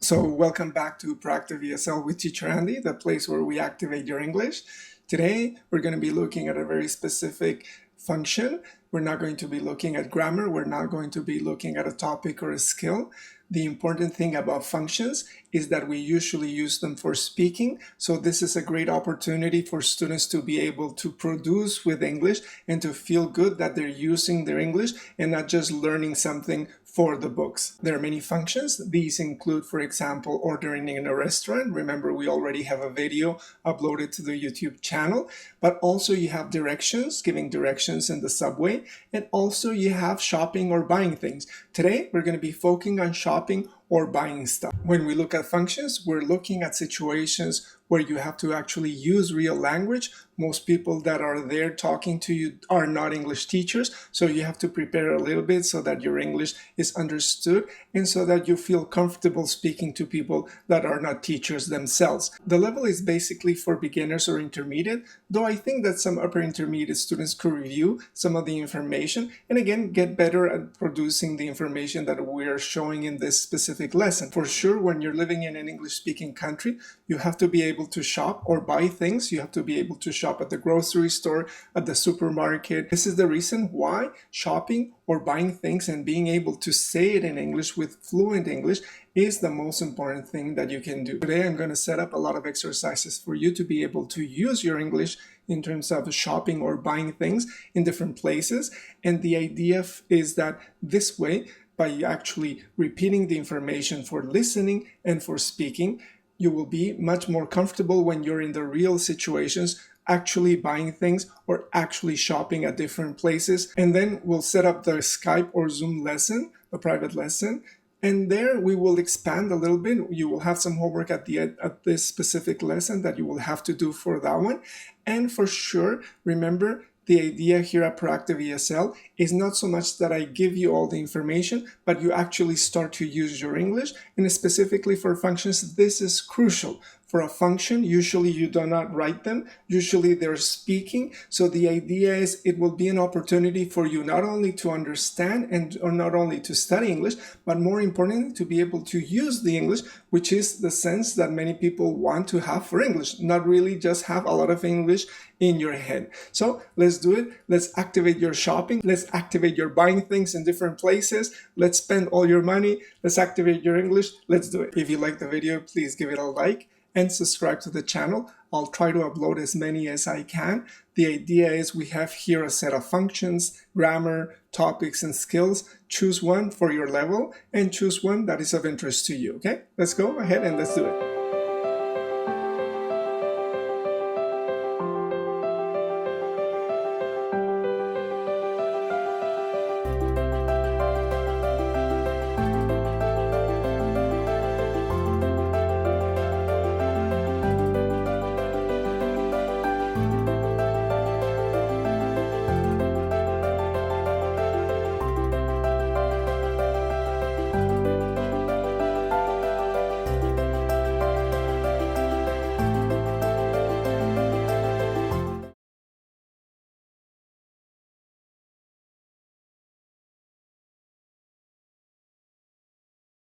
So welcome back to Proactive ESL with Teacher Andy, the place where we activate your English. Today, we're going to be looking at a very specific function. We're not going to be looking at grammar. We're not going to be looking at a topic or a skill. The important thing about functions is that we usually use them for speaking. So this is a great opportunity for students to be able to produce with English and to feel good that they're using their English and not just learning something for the books. There are many functions. These include, for example, ordering in a restaurant. Remember, we already have a video uploaded to the YouTube channel, but also you have directions, giving directions in the subway, and also you have shopping or buying things. Today, we're going to be focusing on shopping or buying stuff. When we look at functions, we're looking at situations where you have to actually use real language. Most people that are there talking to you are not English teachers, so you have to prepare a little bit so that your English is understood and so that you feel comfortable speaking to people that are not teachers themselves. The level is basically for beginners or intermediate, though I think that some upper intermediate students could review some of the information and again get better at producing the information that we are showing in this specific lesson. For sure, when you're living in an English-speaking country, you have to be able to shop or buy things. You have to be able to shop at the grocery store, at the supermarket. This is the reason why shopping or buying things and being able to say it in English with fluent English is the most important thing that you can do. Today, I'm going to set up a lot of exercises for you to be able to use your English in terms of shopping or buying things in different places. And the idea is that this way, by actually repeating the information for listening and for speaking, you will be much more comfortable when you're in the real situations, actually buying things or actually shopping at different places. And then we'll set up the Skype or Zoom lesson, a private lesson. And there we will expand a little bit. You will have some homework at this specific lesson that you will have to do for that one. And for sure, remember, the idea here at Proactive ESL is not so much that I give you all the information, but you actually start to use your English. And specifically for functions, this is crucial. For a function, usually you do not write them. Usually they're speaking. So the idea is it will be an opportunity for you not only to understand or not only to study English, but more importantly, to be able to use the English, which is the sense that many people want to have for English, not really just have a lot of English in your head. So let's do it. Let's activate your shopping. Let's activate your buying things in different places. Let's spend all your money. Let's activate your English. Let's do it. If you like the video, please give it a like and subscribe to the channel. I'll try to upload as many as I can. The idea is we have here a set of functions, grammar, topics, and skills. Choose one for your level and choose one that is of interest to you, okay? Let's go ahead and let's do it.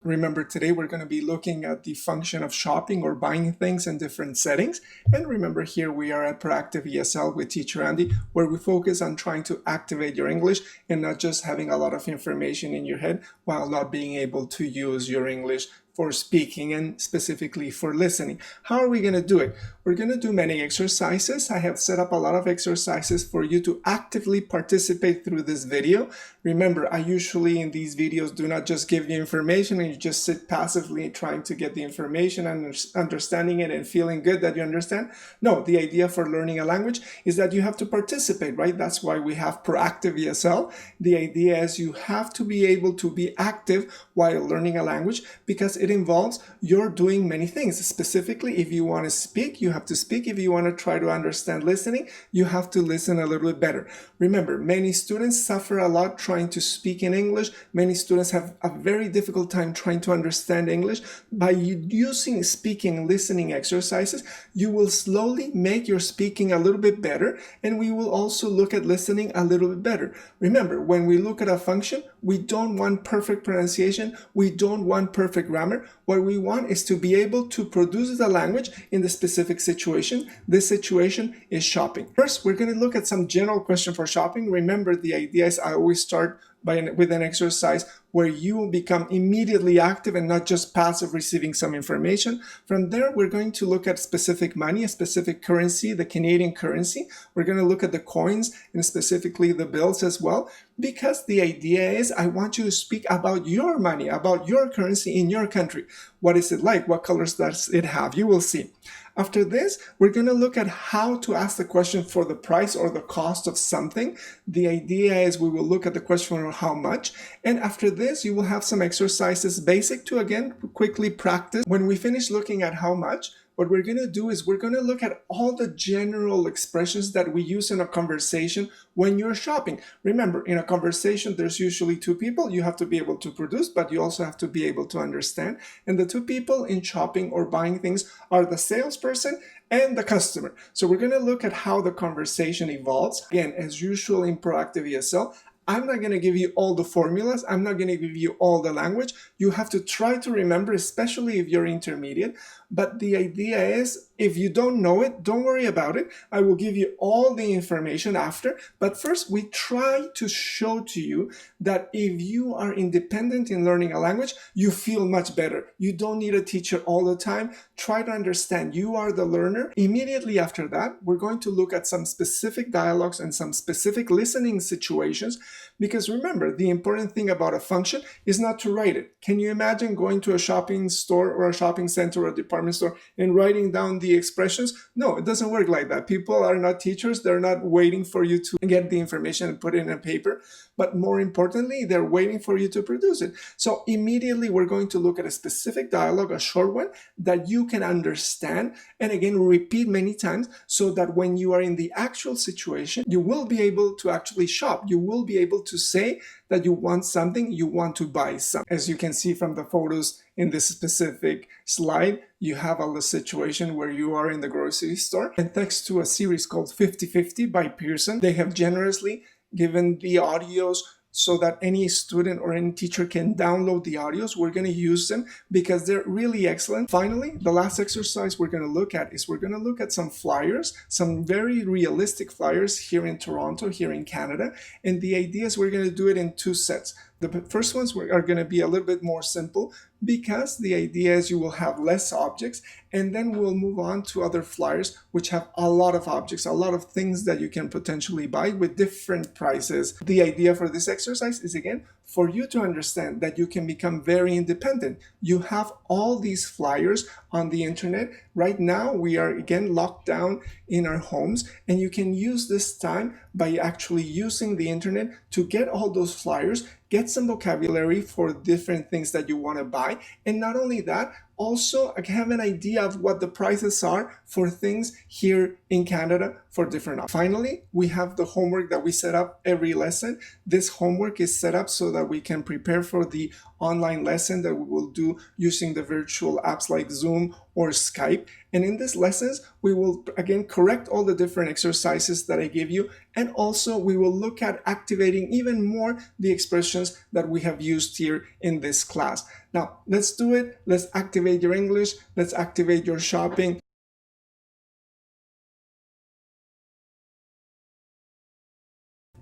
Remember, today we're going to be looking at the function of shopping or buying things in different settings. And remember, here we are at Proactive ESL with Teacher Andy, where we focus on trying to activate your English and not just having a lot of information in your head while not being able to use your English for speaking and specifically for listening. How are we going to do it? We're going to do many exercises. I have set up a lot of exercises for you to actively participate through this video. Remember, I usually in these videos do not just give you information and you just sit passively trying to get the information and understanding it and feeling good that you understand. No, the idea for learning a language is that you have to participate, right? That's why we have Proactive ESL. The idea is you have to be able to be active while learning a language because it involves you're doing many things. Specifically, if you want to speak, you have to speak. If you want to try to understand listening, you have to listen a little bit better. Remember, many students suffer a lot trying to speak in English. Many students have a very difficult time trying to understand English. By using speaking and listening exercises, you will slowly make your speaking a little bit better, and we will also look at listening a little bit better. Remember, when we look at a function, We don't want perfect pronunciation. We don't want perfect grammar. What we want is to be able to produce the language in the specific situation. This situation is shopping. First, we're going to look at some general question for shopping. Remember, the idea is I always start with an exercise where you will become immediately active and not just passive receiving some information. From there, we're going to look at specific money, a specific currency, the Canadian currency. We're going to look at the coins and specifically the bills as well, because the idea is I want you to speak about your money, about your currency in your country. What is it like? What colors does it have? You will see. After this, we're going to look at how to ask the question for the price or the cost of something. The idea is we will look at the question for how much. And after this, you will have some exercises basic to, again, quickly practice. When we finish looking at how much, what we're going to do is we're going to look at all the general expressions that we use in a conversation when you're shopping. Remember, in a conversation, there's usually two people. You have to be able to produce, but you also have to be able to understand. And the two people in shopping or buying things are the salesperson and the customer. So we're going to look at how the conversation evolves. Again, as usual in Proactive ESL, I'm not going to give you all the formulas. I'm not going to give you all the language. You have to try to remember, especially if you're intermediate. But the idea is, if you don't know it, don't worry about it. I will give you all the information after. But first, we try to show to you that if you are independent in learning a language, you feel much better. You don't need a teacher all the time. Try to understand you are the learner. Immediately after that, we're going to look at some specific dialogues and some specific listening situations. Because remember, the important thing about a function is not to write it. Can you imagine going to a shopping store or a shopping center or a department store and writing down the expressions? No, it doesn't work like that. People are not teachers. They're not waiting for you to get the information and put it in a paper. But more importantly, they're waiting for you to produce it. So immediately we're going to look at a specific dialogue, a short one that you can understand and again repeat many times so that when you are in the actual situation, you will be able to actually shop. You will be able to say that you want something, you want to buy something. As you can see from the photos in this specific slide, you have a situation where you are in the grocery store. And thanks to a series called 50/50 by Pearson, they have generously given the audios so that any student or any teacher can download the audios. We're going to use them because they're really excellent. Finally, the last exercise we're going to look at is we're going to look at some flyers, some very realistic flyers here in Toronto, here in Canada. And the idea is we're going to do it in two sets. The first ones are going to be a little bit more simple because the idea is you will have less objects, and then we'll move on to other flyers which have a lot of objects, a lot of things that you can potentially buy with different prices. The idea for this exercise is, again, for you to understand that you can become very independent. You have all these flyers on the internet. Right now, we are again locked down in our homes, and you can use this time by actually using the internet to get all those flyers, get some vocabulary for different things that you want to buy. And not only that, also have an idea of what the prices are for things here in Canada for different options. Finally, we have the homework that we set up every lesson. This homework is set up so that we can prepare for the online lesson that we will do using the virtual apps like Zoom or Skype. And in these lessons, we will again correct all the different exercises that I give you. And also we will look at activating even more the expressions that we have used here in this class. Now, let's do it. Let's activate your English. Let's activate your shopping.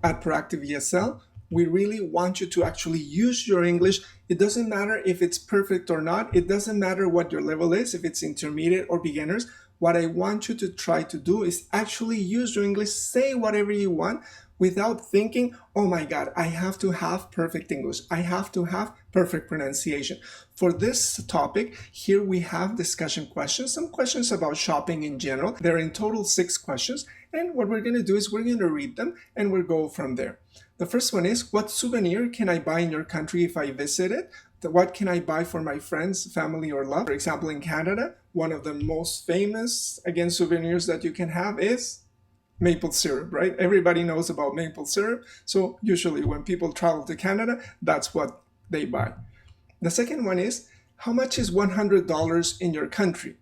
At Proactive ESL, we really want you to actually use your English. It doesn't matter if it's perfect or not. It doesn't matter what your level is, if it's intermediate or beginners. What I want you to try to do is actually use your English, say whatever you want without thinking, oh my God, I have to have perfect English. I have to have perfect pronunciation. For this topic, here we have discussion questions, some questions about shopping in general. There are in total 6 questions. And what we're going to do is we're going to read them and we'll go from there. The first one is, what souvenir can I buy in your country if I visit it? What can I buy for my friends, family, or love? For example, in Canada, one of the most famous, again, souvenirs that you can have is maple syrup, right? Everybody knows about maple syrup. So usually when people travel to Canada, that's what they buy. The second one is, how much is $100 in your country?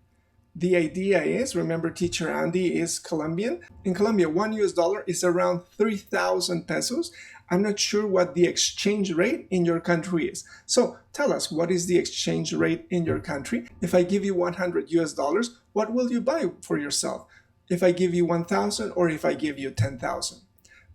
The idea is, remember teacher Andy is Colombian. In Colombia, $1 US is around 3,000 pesos. I'm not sure what the exchange rate in your country is. So tell us, what is the exchange rate in your country? If I give you 100 US dollars, what will you buy for yourself? If I give you 1,000 or if I give you 10,000?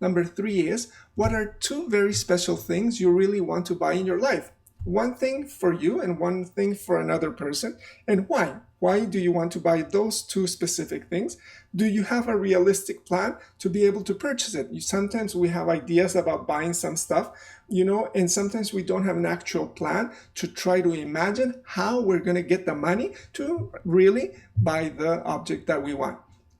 Number 3 is, what are 2 very special things you really want to buy in your life? One thing for you and one thing for another person. And why? Why do you want to buy those 2 specific things? Do you have a realistic plan to be able to purchase it? Sometimes we have ideas about buying some stuff, and sometimes we don't have an actual plan to try to imagine how we're going to get the money to really buy the object that we want.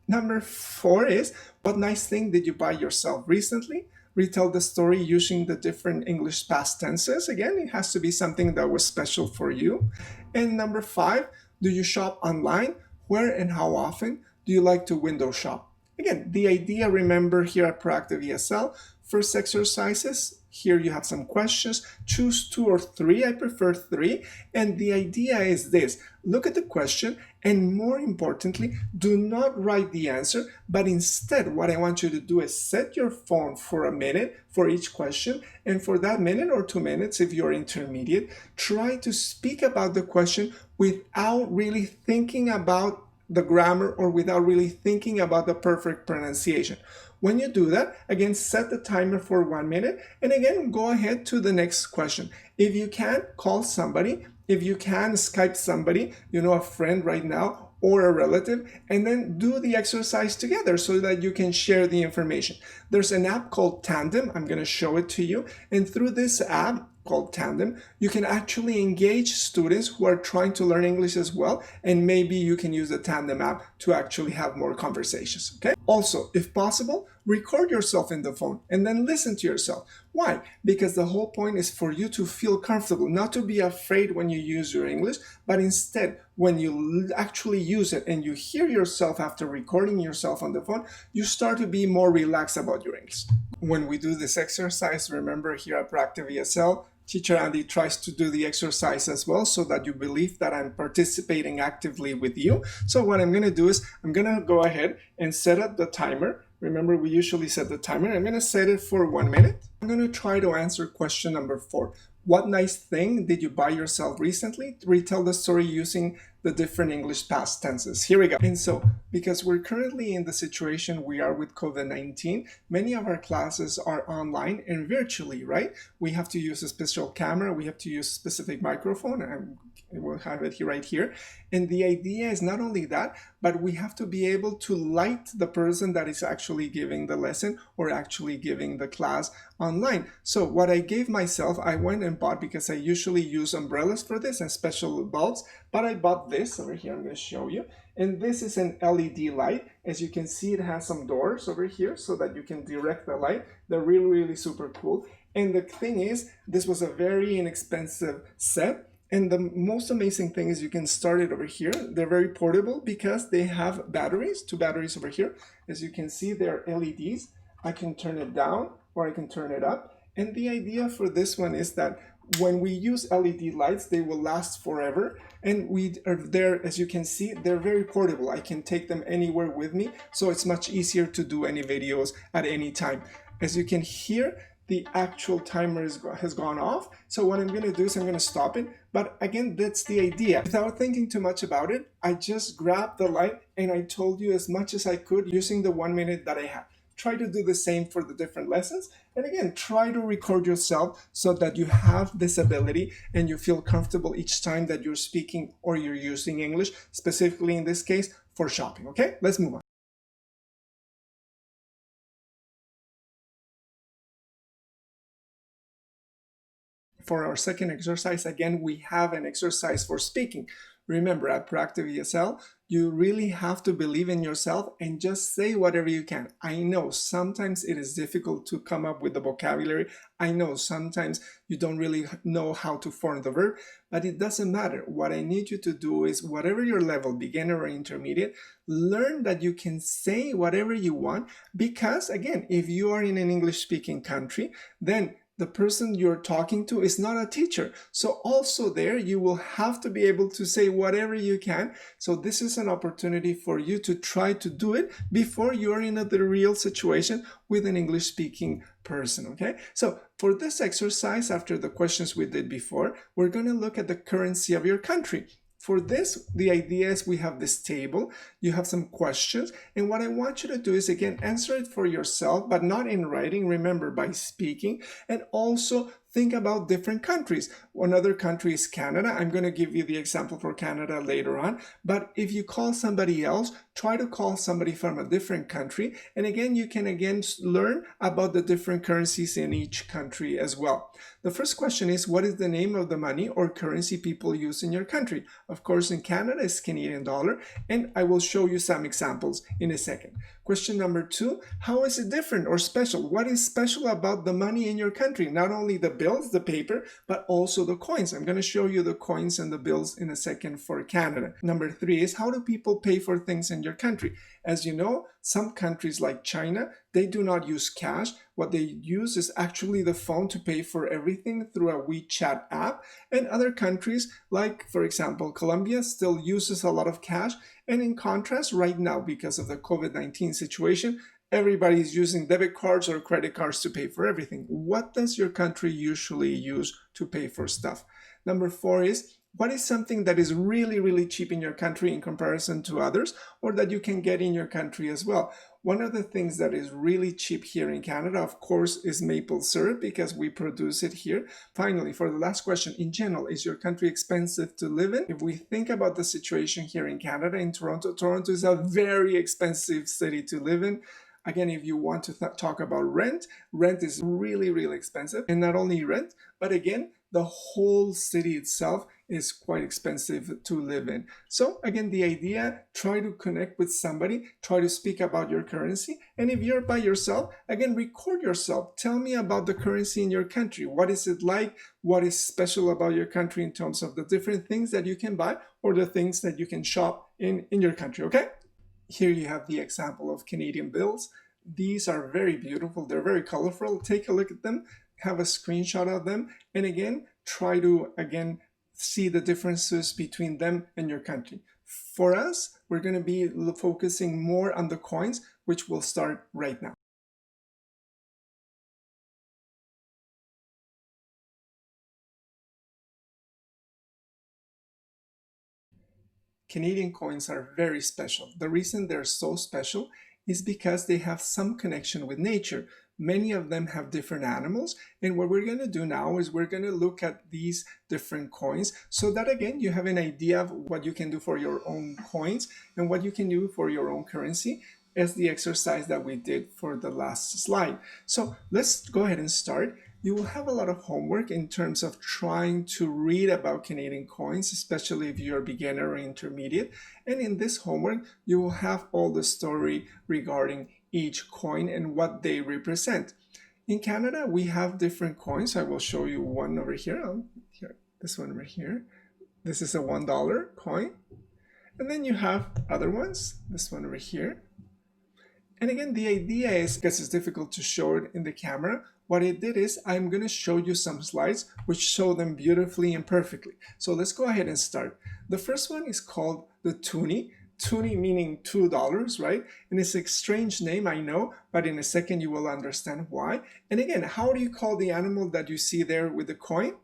Number 4 is, what nice thing did you buy yourself recently? Retell the story using the different English past tenses. Again, it has to be something that was special for you. And number 5, do you shop online? Where and how often do you like to window shop? Again, the idea, remember, here at Proactive ESL, first exercises, here you have some questions. Choose 2 or 3. I prefer 3. And the idea is this. Look at the question, and more importantly, do not write the answer, but instead what I want you to do is set your phone for a minute for each question, and for that minute or 2 minutes, if you're intermediate, try to speak about the question without really thinking about the grammar or without really thinking about the perfect pronunciation. When you do that, again, set the timer for 1 minute, and again, go ahead to the next question. If you can, call somebody. If you can, Skype somebody, a friend right now, or a relative, and then do the exercise together so that you can share the information. There's an app called Tandem. I'm going to show it to you. And through this app called Tandem, you can actually engage students who are trying to learn English as well. And maybe you can use the Tandem app to actually have more conversations. Okay. Also, if possible, record yourself in the phone and then listen to yourself. Why? Because the whole point is for you to feel comfortable, not to be afraid when you use your English, but instead, when you actually use it and you hear yourself after recording yourself on the phone, you start to be more relaxed about your English. When we do this exercise, remember here at Proactive ESL, Teacher Andy tries to do the exercise as well so that you believe that I'm participating actively with you. So what I'm going to do is I'm going to go ahead and set up the timer. Remember, we usually set the timer. I'm going to set it for 1 minute. I'm going to try to answer question number 4. What nice thing did you buy yourself recently? Retell the story using the different English past tenses. Here we go. And so, because we're currently in the situation we are with COVID-19, many of our classes are online and virtually, right? We have to use a special camera. We have to use a specific microphone. We'll have it right here. And the idea is not only that, but we have to be able to light the person that is actually giving the lesson or actually giving the class online. So what I gave myself, I went and bought, because I usually use umbrellas for this and special bulbs, but I bought this over here. I'm going to show you. And this is an LED light. As you can see, it has some doors over here so that you can direct the light. They're really, really super cool. And the thing is, this was a very inexpensive set. And the most amazing thing is you can start it over here. They're very portable because they have batteries, 2 batteries over here. As you can see, they're LEDs. I can turn it down or I can turn it up. And the idea for this one is that when we use LED lights, they will last forever. And we are there, as you can see, they're very portable. I can take them anywhere with me. So it's much easier to do any videos at any time. As you can hear, the actual timer has gone off. So what I'm going to do is I'm going to stop it. But again, that's the idea. Without thinking too much about it, I just grabbed the light and I told you as much as I could using the 1 minute that I had. Try to do the same for the different lessons. And again, try to record yourself so that you have this ability and you feel comfortable each time that you're speaking or you're using English, specifically in this case for shopping. Okay, let's move on. For our second exercise, again, we have an exercise for speaking. Remember, at Proactive ESL, you really have to believe in yourself and just say whatever you can. I know sometimes it is difficult to come up with the vocabulary. I know sometimes you don't really know how to form the verb, but it doesn't matter. What I need you to do is, whatever your level, beginner or intermediate, learn that you can say whatever you want, because again, if you are in an English-speaking country, then the person you're talking to is not a teacher. So also there, you will have to be able to say whatever you can. So this is an opportunity for you to try to do it before you're in the real situation with an English speaking person, okay? So for this exercise, after the questions we did before, we're going to look at the currency of your country. For this, the idea is we have this table, you have some questions, and what I want you to do is, again, answer it for yourself, but not in writing, remember, by speaking, and also think about different countries. Another country is Canada. I'm going to give you the example for Canada later on, but if you call somebody else, try to call somebody from a different country, and again, you can learn about the different currencies in each country as well. The first question is, what is the name of the money or currency people use in your country? Of course, in Canada, it's Canadian dollar, and I will show you some examples in a second. Question number 2, how is it different or special? What is special about the money in your country? Not only the bills, the paper, but also the coins. I'm going to show you the coins and the bills in a second for Canada. Number 3 is, how do people pay for things in your country? As you know, some countries like China, they do not use cash. What they use is actually the phone to pay for everything through a WeChat app. And other countries, like for example, Colombia, still uses a lot of cash. And in contrast, right now, because of the COVID-19 situation, everybody's using debit cards or credit cards to pay for everything. What does your country usually use to pay for stuff? Number 4 is, what is something that is really, really cheap in your country in comparison to others, or that you can get in your country as well? One of the things that is really cheap here in Canada, of course, is maple syrup, because we produce it here. Finally, for the last question, in general, is your country expensive to live in? If we think about the situation here in Canada, in Toronto, Toronto is a very expensive city to live in. Again, if you want to talk about rent, rent is really, really expensive. And not only rent, but again, the whole city itself is quite expensive to live in. So again, the idea, try to connect with somebody, try to speak about your currency. And if you're by yourself, again, record yourself. Tell me about the currency in your country. What is it like? What is special about your country in terms of the different things that you can buy or the things that you can shop in your country, okay? Here you have the example of Canadian bills. These are very beautiful. They're very colorful. Take a look at them, have a screenshot of them, and again, try to, see the differences between them and your country. For us, we're going to be focusing more on the coins, which will start right now. Canadian coins are very special. The reason they're so special is because they have some connection with nature. Many of them have different animals, and what we're going to do now is we're going to look at these different coins so that again you have an idea of what you can do for your own coins and what you can do for your own currency, as the exercise that we did for the last slide. So let's go ahead and start. You will have a lot of homework in terms of trying to read about Canadian coins, especially if you're a beginner or intermediate. And in this homework, you will have all the story regarding each coin and what they represent. In Canada, we have different coins. I will show you one over here. This one right here. This is a $1 coin. And then you have other ones. This one over here. And again, the idea is, because it's difficult to show it in the camera, what I did is I'm going to show you some slides which show them beautifully and perfectly. So let's go ahead and start. The first one is called the toonie. Toonie meaning $2, right? And it's a strange name, I know, but in a second you will understand why. And again, how do you call the animal that you see there with the coin?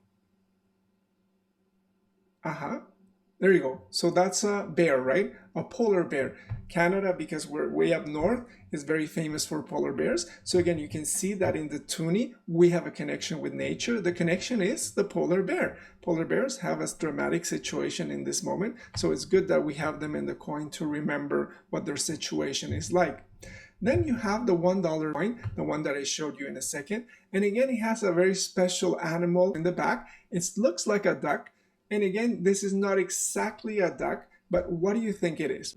There you go. So that's a bear, right? A polar bear. Canada, because we're way up north, is very famous for polar bears. So again, you can see that in the toonie, we have a connection with nature. The connection is the polar bear. Polar bears have a dramatic situation in this moment. So it's good that we have them in the coin to remember what their situation is like. Then you have the $1 coin, the one that I showed you in a second. And again, it has a very special animal in the back. It looks like a duck. And again, this is not exactly a duck, but what do you think it is?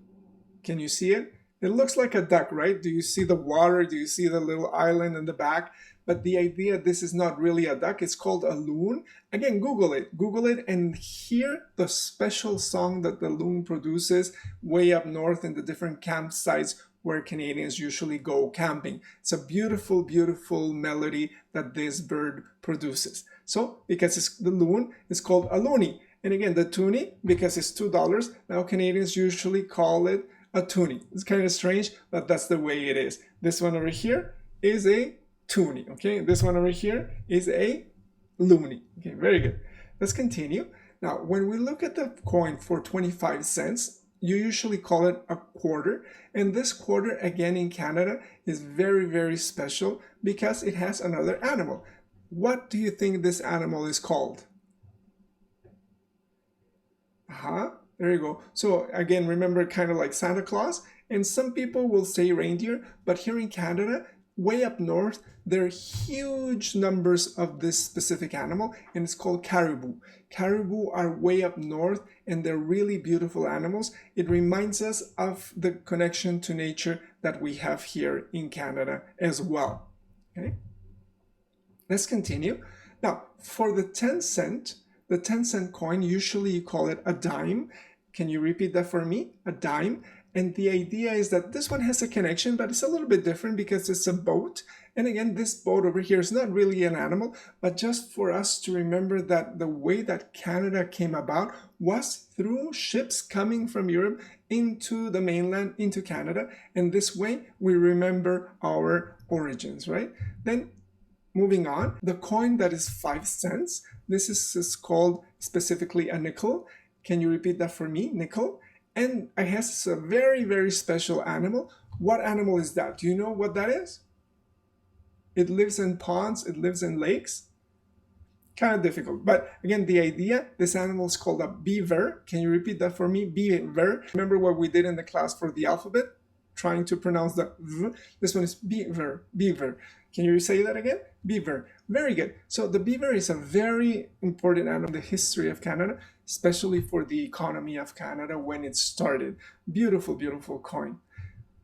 Can you see it? It looks like a duck, right? Do you see the water? Do you see the little island in the back? But the idea, this is not really a duck. It's called a loon. Again, Google it and hear the special song that the loon produces way up north in the different campsites where Canadians usually go camping. It's a beautiful, beautiful melody that this bird produces. So because it's the loon, it's called a loonie. And again, the toonie, because it's $2, now Canadians usually call it a toonie. It's kind of strange, but that's the way it is. This one over here is a toonie, okay? This one over here is a loonie. Okay, very good. Let's continue. Now, when we look at the coin for 25 cents, you usually call it a quarter. And this quarter, again in Canada, is very, very special because it has another animal. What do you think this animal is called? There you go. So again, remember, kind of like Santa Claus, and some people will say reindeer, but here in Canada, way up north, there are huge numbers of this specific animal, and it's called caribou. Caribou are way up north, and they're really beautiful animals. It reminds us of the connection to nature that we have here in Canada as well. Okay, let's continue. Now, for the 10 cent coin, usually you call it a dime. Can you repeat that for me? A dime. And the idea is that this one has a connection, but it's a little bit different because it's a boat. And again, this boat over here is not really an animal, but just for us to remember that the way that Canada came about was through ships coming from Europe into the mainland, into Canada. And this way we remember our origins, right? Then moving on, the coin that is 5 cents, this is called specifically a nickel. Can you repeat that for me? Nickel. And it has a very, very special animal. What animal is that? Do you know what that is? It lives in ponds, it lives in lakes. Kind of difficult. But again, the idea, this animal is called a beaver. Can you repeat that for me? Beaver. Remember what we did in the class for the alphabet? Trying to pronounce the V. This one is beaver. Beaver. Can you say that again? Beaver. Very good. So the beaver is a very important animal in the history of Canada, especially for the economy of Canada when it started. Beautiful, beautiful coin.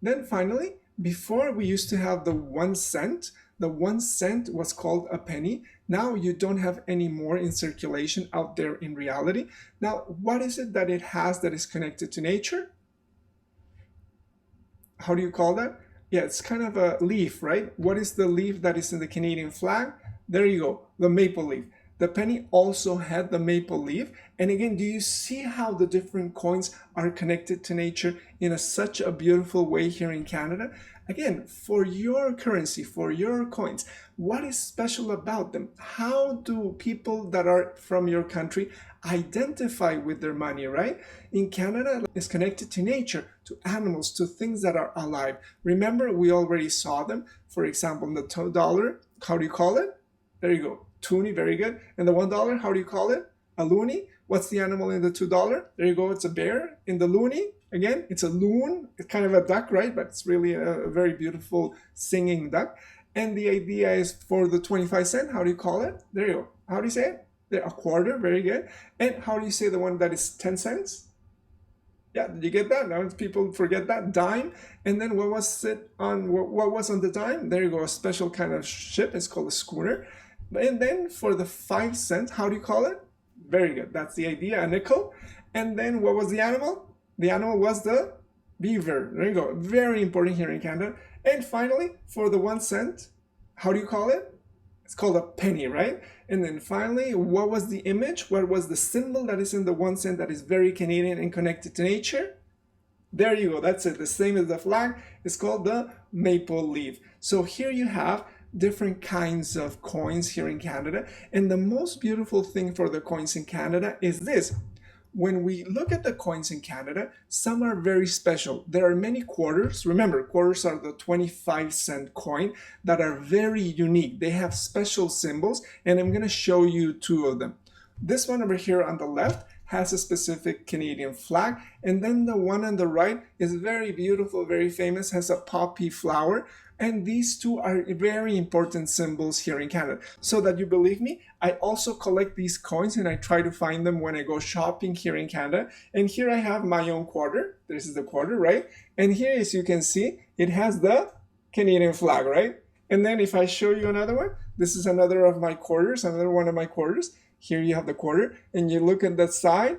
Then finally, before we used to have the 1 cent. The 1 cent was called a penny. Now you don't have any more in circulation out there in reality. Now, what is it that it has that is connected to nature? How do you call that? Yeah, it's kind of a leaf, right? What is the leaf that is in the Canadian flag? There you go, the maple leaf. The penny also had the maple leaf. And again, do you see how the different coins are connected to nature in such a beautiful way here in Canada? Again, for your currency, for your coins, what is special about them? How do people that are from your country identify with their money, right? In Canada, it's connected to nature, to animals, to things that are alive. Remember, we already saw them. For example, the $2, how do you call it? There you go, toonie, very good. And the $1, how do you call it? A loonie. What's the animal in the $2? There you go, it's a bear. In the loonie, again, it's a loon. It's kind of a duck, right? But it's really a very beautiful singing duck. And the idea is for the 25 cent, how do you call it? There you go. How do you say it? There, a quarter, very good. And how do you say the one that is 10 cents? Yeah, did you get that? Now people forget that. Dime. And then what was it on, what was on the dime? There you go, a special kind of ship. It's called a schooner. And then for the 5 cents, how do you call it? Very good. That's the idea, a nickel. And then what was the animal? The animal was the beaver. There you go. Very important here in Canada. And finally, for the 1 cent, how do you call it? It's called a penny, right? And then finally, what was the image? What was the symbol that is in the 1 cent that is very Canadian and connected to nature? There you go. That's it. The same as the flag. It's called the maple leaf. So here you have different kinds of coins here in Canada. And the most beautiful thing for the coins in Canada is this. When we look at the coins in Canada, some are very special. There are many quarters. Remember, quarters are the 25 cent coin that are very unique. They have special symbols, and I'm going to show you 2 of them. This one over here on the left has a specific Canadian flag, and then the one on the right is very beautiful, very famous, has a poppy flower. And these 2 are very important symbols here in Canada. So that you believe me, I also collect these coins and I try to find them when I go shopping here in Canada. And here I have my own quarter. This is the quarter, right? And here, as you can see, it has the Canadian flag, right? And then if I show you another one, this is another of my quarters, another one of my quarters. Here you have the quarter, and you look at the side.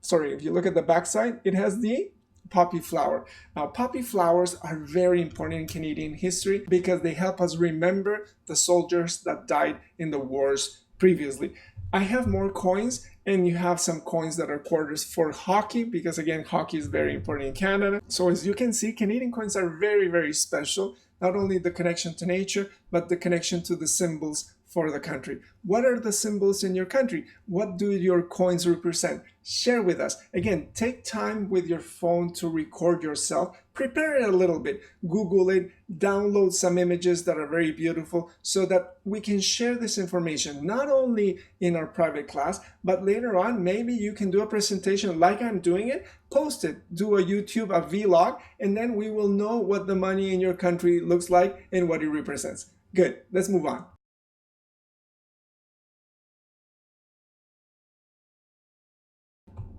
Sorry, if you look at the back side, it has the poppy flower. Now, poppy flowers are very important in Canadian history because they help us remember the soldiers that died in the wars previously. I have more coins, and you have some coins that are quarters for hockey because, again, hockey is very important in Canada. So as you can see, Canadian coins are very, very special. Not only the connection to nature, but the connection to the symbols for the country. What are the symbols in your country? What do your coins represent? Share with us. Again, take time with your phone to record yourself. Prepare it a little bit. Google it. Download some images that are very beautiful so that we can share this information not only in our private class, but later on, maybe you can do a presentation like I'm doing it, post it, do a YouTube, a vlog, and then we will know what the money in your country looks like and what it represents. Good. Let's move on.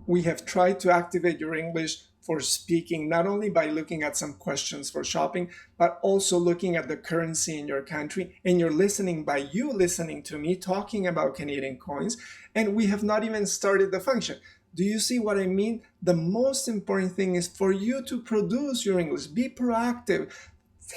We have tried to activate your English for speaking, not only by looking at some questions for shopping, but also looking at the currency in your country, and you're listening by you listening to me talking about Canadian coins, and we have not even started the function. Do you see what I mean? The most important thing is for you to produce your English. Be proactive.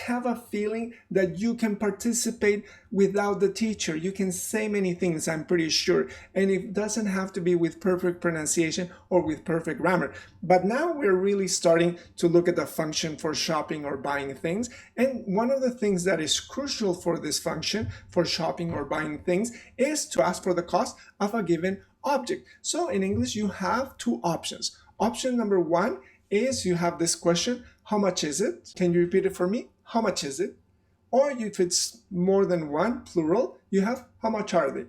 Have a feeling that you can participate without the teacher. You can say many things, I'm pretty sure, and it doesn't have to be with perfect pronunciation or with perfect grammar. But now we're really starting to look at the function for shopping or buying things, and one of the things that is crucial for this function for shopping or buying things is to ask for the cost of a given object. So in English you have two options. Option number one is you have this question, how much is it? Can you repeat it for me? How much is it? Or if it's more than one, plural, you have how much are they?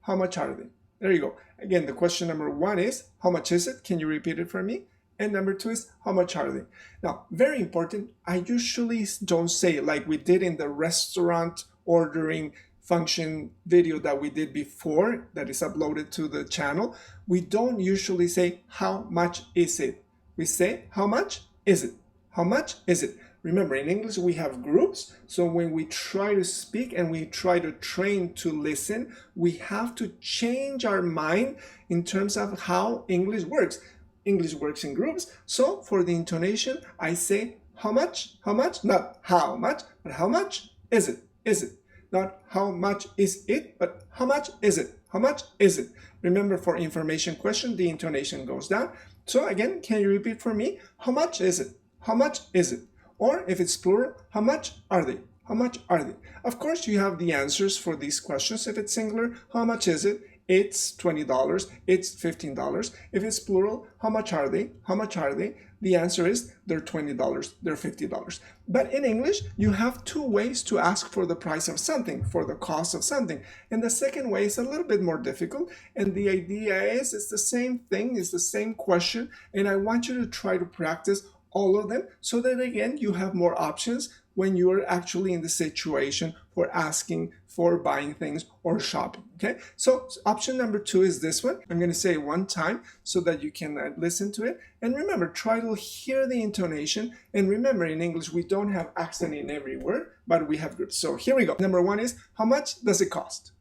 How much are they? There you go. Again, the question number one is how much is it? Can you repeat it for me? And number two is how much are they? Now, very important, I usually don't say like we did in the restaurant ordering function video that we did before that is uploaded to the channel. We don't usually say how much is it? We say how much is it? How much is it? Remember, in English, we have groups. So when we try to speak and we try to train to listen, we have to change our mind in terms of how English works. English works in groups. So for the intonation, I say how much, not how much, but how much is it? Is it? Not how much is it, but how much is it? How much is it? Remember, for information question, the intonation goes down. So again, can you repeat for me? How much is it? How much is it? Or if it's plural, how much are they? How much are they? Of course, you have the answers for these questions. If it's singular, how much is it? It's $20. It's $15. If it's plural, how much are they? How much are they? The answer is they're $20. They're $50. But in English, you have two ways to ask for the price of something, for the cost of something. And the second way is a little bit more difficult. And the idea is it's the same thing, it's the same question. And I want you to try to practice all of them so that again you have more options when you are actually in the situation for asking for buying things or shopping. Okay, so option number two is this one. I'm going to say it one time so that you can listen to it, and remember, try to hear the intonation. And remember, in English we don't have accent in every word, but we have groups. So here we go. Number one is how much does it cost?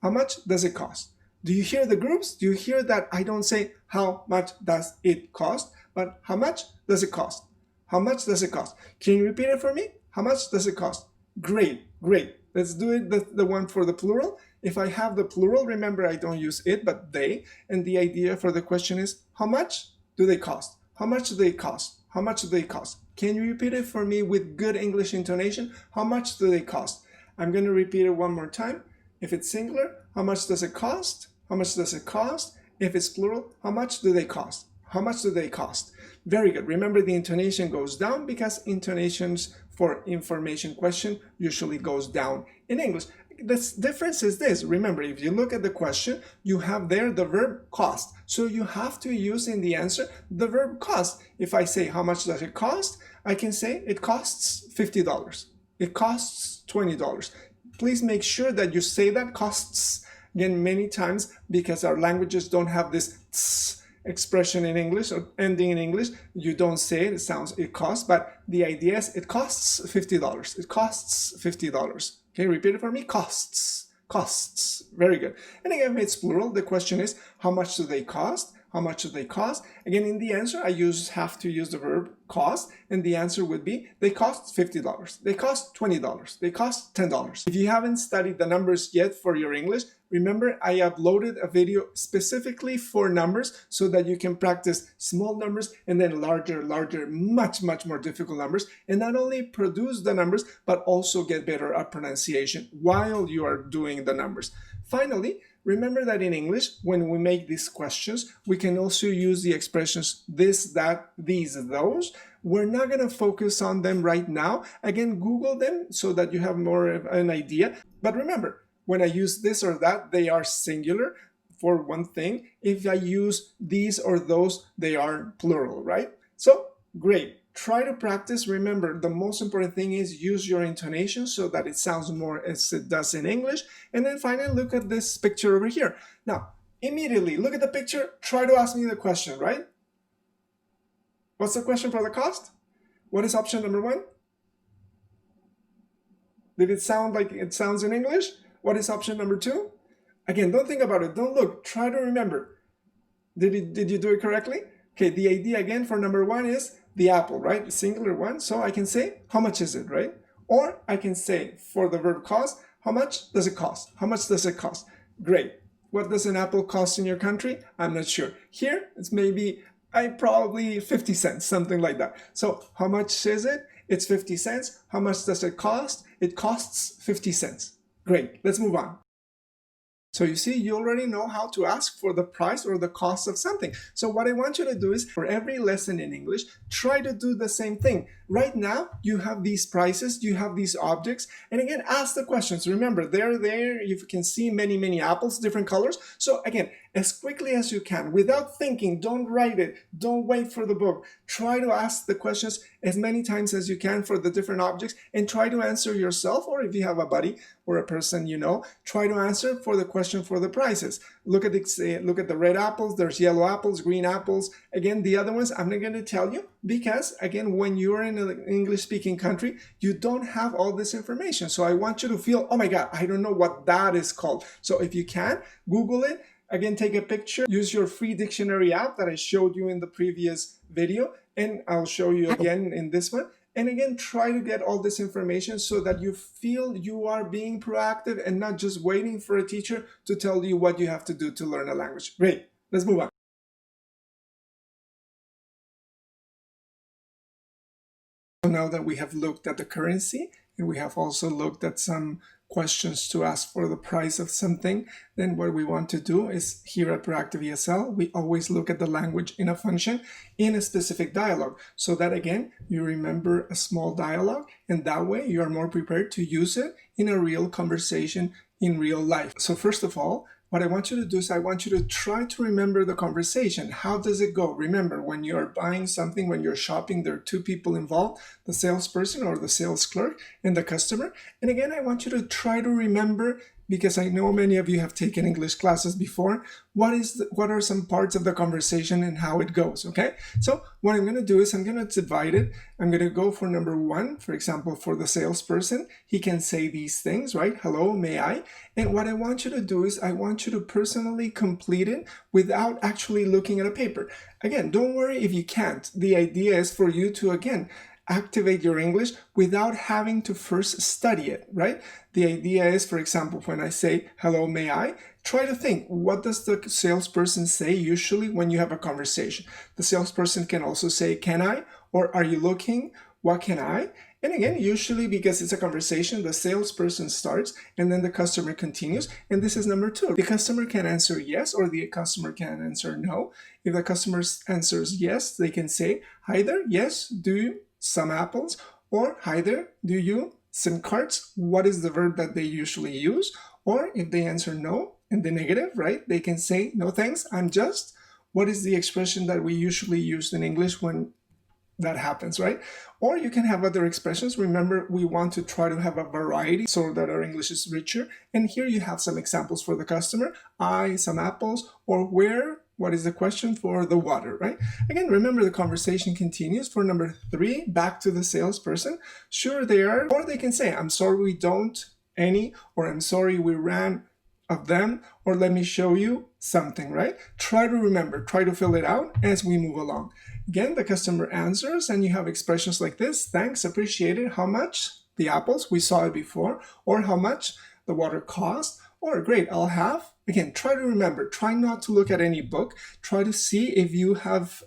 How much does it cost? Do you hear the groups? Do you hear that I don't say how much does it cost, but how much does it cost? How much does it cost? Can you repeat it for me? How much does it cost? Great, great. Let's do it the one for the plural. If I have the plural, remember I don't use it, but they. And the idea for the question is, how much do they cost? How much do they cost? How much do they cost? Can you repeat it for me with good English intonation? How much do they cost? I'm going to repeat it one more time. If it's singular, how much does it cost? How much does it cost? If it's plural, how much do they cost? How much do they cost? Very good. Remember, the intonation goes down because intonations for information question usually goes down in English. The difference is this. Remember, if you look at the question, you have there the verb cost. So you have to use in the answer the verb cost. If I say, how much does it cost? I can say it costs $50. It costs $20. Please make sure that you say that costs again many times because our languages don't have this tss expression in English or ending in English. You don't say it, it sounds it costs, but the idea is it costs $50. It costs $50. Okay, repeat it for me. Costs. Costs. Very good. And again, if it's plural, the question is how much do they cost? how much do they cost? Again, in the answer, I have to use the verb cost, and the answer would be they cost $50, they cost $20, they cost $10. If you haven't studied the numbers yet for your English, remember I uploaded a video specifically for numbers so that you can practice small numbers and then larger, much more difficult numbers, and not only produce the numbers, but also get better at pronunciation while you are doing the numbers. Finally, remember that in English, when we make these questions, we can also use the expressions this, that, these, those. We're not going to focus on them right now. Again, Google them so that you have more of an idea. But remember, when I use this or that, they are singular for one thing. If I use these or those, they are plural, right? So, great. Try to practice. Remember, the most important thing is use your intonation so that it sounds more as it does in English. And then finally, look at this picture over here. Now, immediately, look at the picture. Try to ask me the question, right? What's the question for the cost? What is option number 1? Did it sound like it sounds in English? What is option number 2? Again, don't think about it. Don't look. Try to remember. Did you do it correctly? Okay, the idea again for number 1 is the apple, right? The singular one. So I can say, how much is it, right? Or I can say, for the verb cost, how much does it cost? How much does it cost? Great. What does an apple cost in your country? I'm not sure. Here, it's maybe, probably 50 cents, something like that. So how much is it? It's 50 cents. How much does it cost? It costs 50 cents. Great. Let's move on. So you see, you already know how to ask for the price or the cost of something. So what I want you to do is, for every lesson in English, try to do the same thing. Right now, you have these prices, you have these objects, and again, ask the questions. Remember, they're there, you can see many apples, different colors. So again, as quickly as you can, without thinking, don't write it, don't wait for the book. Try to ask the questions as many times as you can for the different objects, and try to answer yourself, or if you have a buddy or a person you know, try to answer for the question for the prices. Look at the red apples, there's yellow apples, green apples. Again, the other ones I'm not going to tell you because, again, when you're in an English-speaking country, you don't have all this information. So I want you to feel, oh my God, I don't know what that is called. So if you can, Google it. Again, take a picture, use your free dictionary app that I showed you in the previous video, and I'll show you again in this one. And again, try to get all this information so that you feel you are being proactive and not just waiting for a teacher to tell you what you have to do to learn a language. Great, let's move on. So now that we have looked at the currency, and we have also looked at some questions to ask for the price of something, then what we want to do is, here at Proactive ESL, we always look at the language in a function in a specific dialogue, so that again, you remember a small dialogue, and that way you are more prepared to use it in a real conversation in real life. So first of all, what I want you to do is I want you to try to remember the conversation. How does it go? Remember, when you're buying something, when you're shopping, there are two people involved, the salesperson or the sales clerk and the customer. And again, I want you to try to remember, because I know many of you have taken English classes before, what are some parts of the conversation and how it goes, okay? So what I'm going to do is I'm going to divide it. I'm going to go for number 1, for example, for the salesperson. He can say these things, right? Hello, may I? And what I want you to do is I want you to personally complete it without actually looking at a paper. Again, don't worry if you can't. The idea is for you to, again, activate your English without having to first study it, right? The idea is, for example, when I say, hello, may I? Try to think, what does the salesperson say usually when you have a conversation? The salesperson can also say, can I? Or are you looking? What can I? And again, usually because it's a conversation, the salesperson starts and then the customer continues. And this is number 2. The customer can answer yes, or the customer can answer no. If the customer answers yes, they can say, hi there, yes, do you? Some apples, or hi there, do you? Some cards. What is the verb that they usually use? Or if they answer no in the negative, right, they can say, no thanks, I'm just. What is the expression that we usually use in English when that happens, right? Or you can have other expressions. Remember, we want to try to have a variety so that our English is richer. And here you have some examples for the customer. I, some apples, or where, what is the question for the water, right? Again, remember the conversation continues. For number 3, back to the salesperson. Sure, they are, or they can say, I'm sorry we don't any, or I'm sorry we ran of them, or let me show you something, right? Try to remember, try to fill it out as we move along. Again, the customer answers and you have expressions like this: thanks, appreciate it, how much? The apples, we saw it before, or how much the water cost, or great, I'll have. Again, try to remember, try not to look at any book, try to see if you have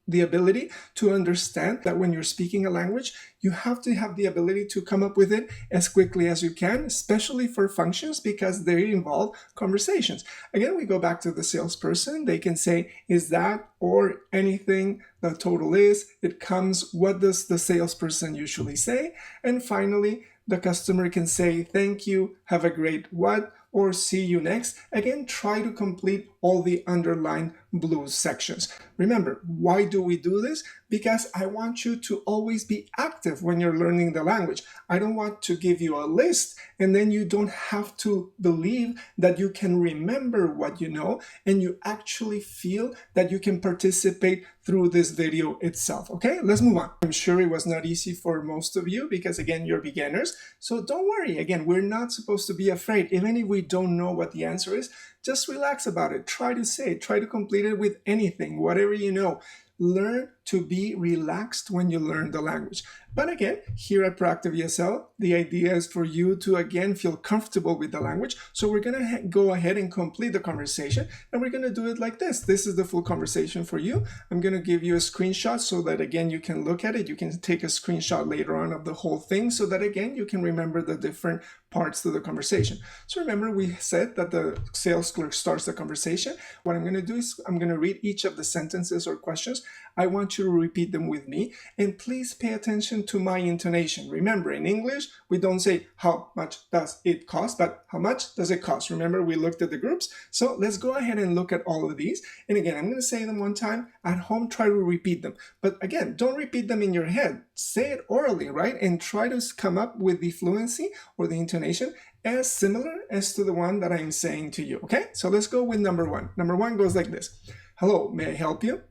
the ability to understand that when you're speaking a language, you have to have the ability to come up with it as quickly as you can, especially for functions because they involve conversations. Again, we go back to the salesperson. They can say, is that or anything, the total is, it comes, what does the salesperson usually say? And finally, the customer can say, thank you, have a great what, or see you next. Again, try to complete all the underlined blue sections. Remember, why do we do this? Because I want you to always be active when you're learning the language. I don't want to give you a list and then you don't have to believe that you can remember what you know and you actually feel that you can participate through this video itself. Okay, let's move on. I'm sure it was not easy for most of you because again, you're beginners. So don't worry. Again, we're not supposed to be afraid. Even if we don't know what the answer is, just relax about it. Try to say it. Try to complete it with anything, whatever you know. Learn to be relaxed when you learn the language. But again, here at Proactive ESL, the idea is for you to again feel comfortable with the language. So we're going to go ahead and complete the conversation and we're going to do it like this. This is the full conversation for you. I'm going to give you a screenshot so that again, you can look at it. You can take a screenshot later on of the whole thing so that again, you can remember the different parts to the conversation. So remember, we said that the sales clerk starts the conversation. What I'm going to do is I'm going to read each of the sentences or questions. I want you to repeat them with me and please pay attention to my intonation. Remember, in English, we don't say how much does it cost, but how much does it cost? Remember, we looked at the groups. So let's go ahead and look at all of these. And again, I'm going to say them one time. At home, try to repeat them. But again, don't repeat them in your head. Say it orally, right? And try to come up with the fluency or the intonation as similar as to the one that I'm saying to you. Okay, so let's go with number one. Number one goes like this. Hello, may I help you?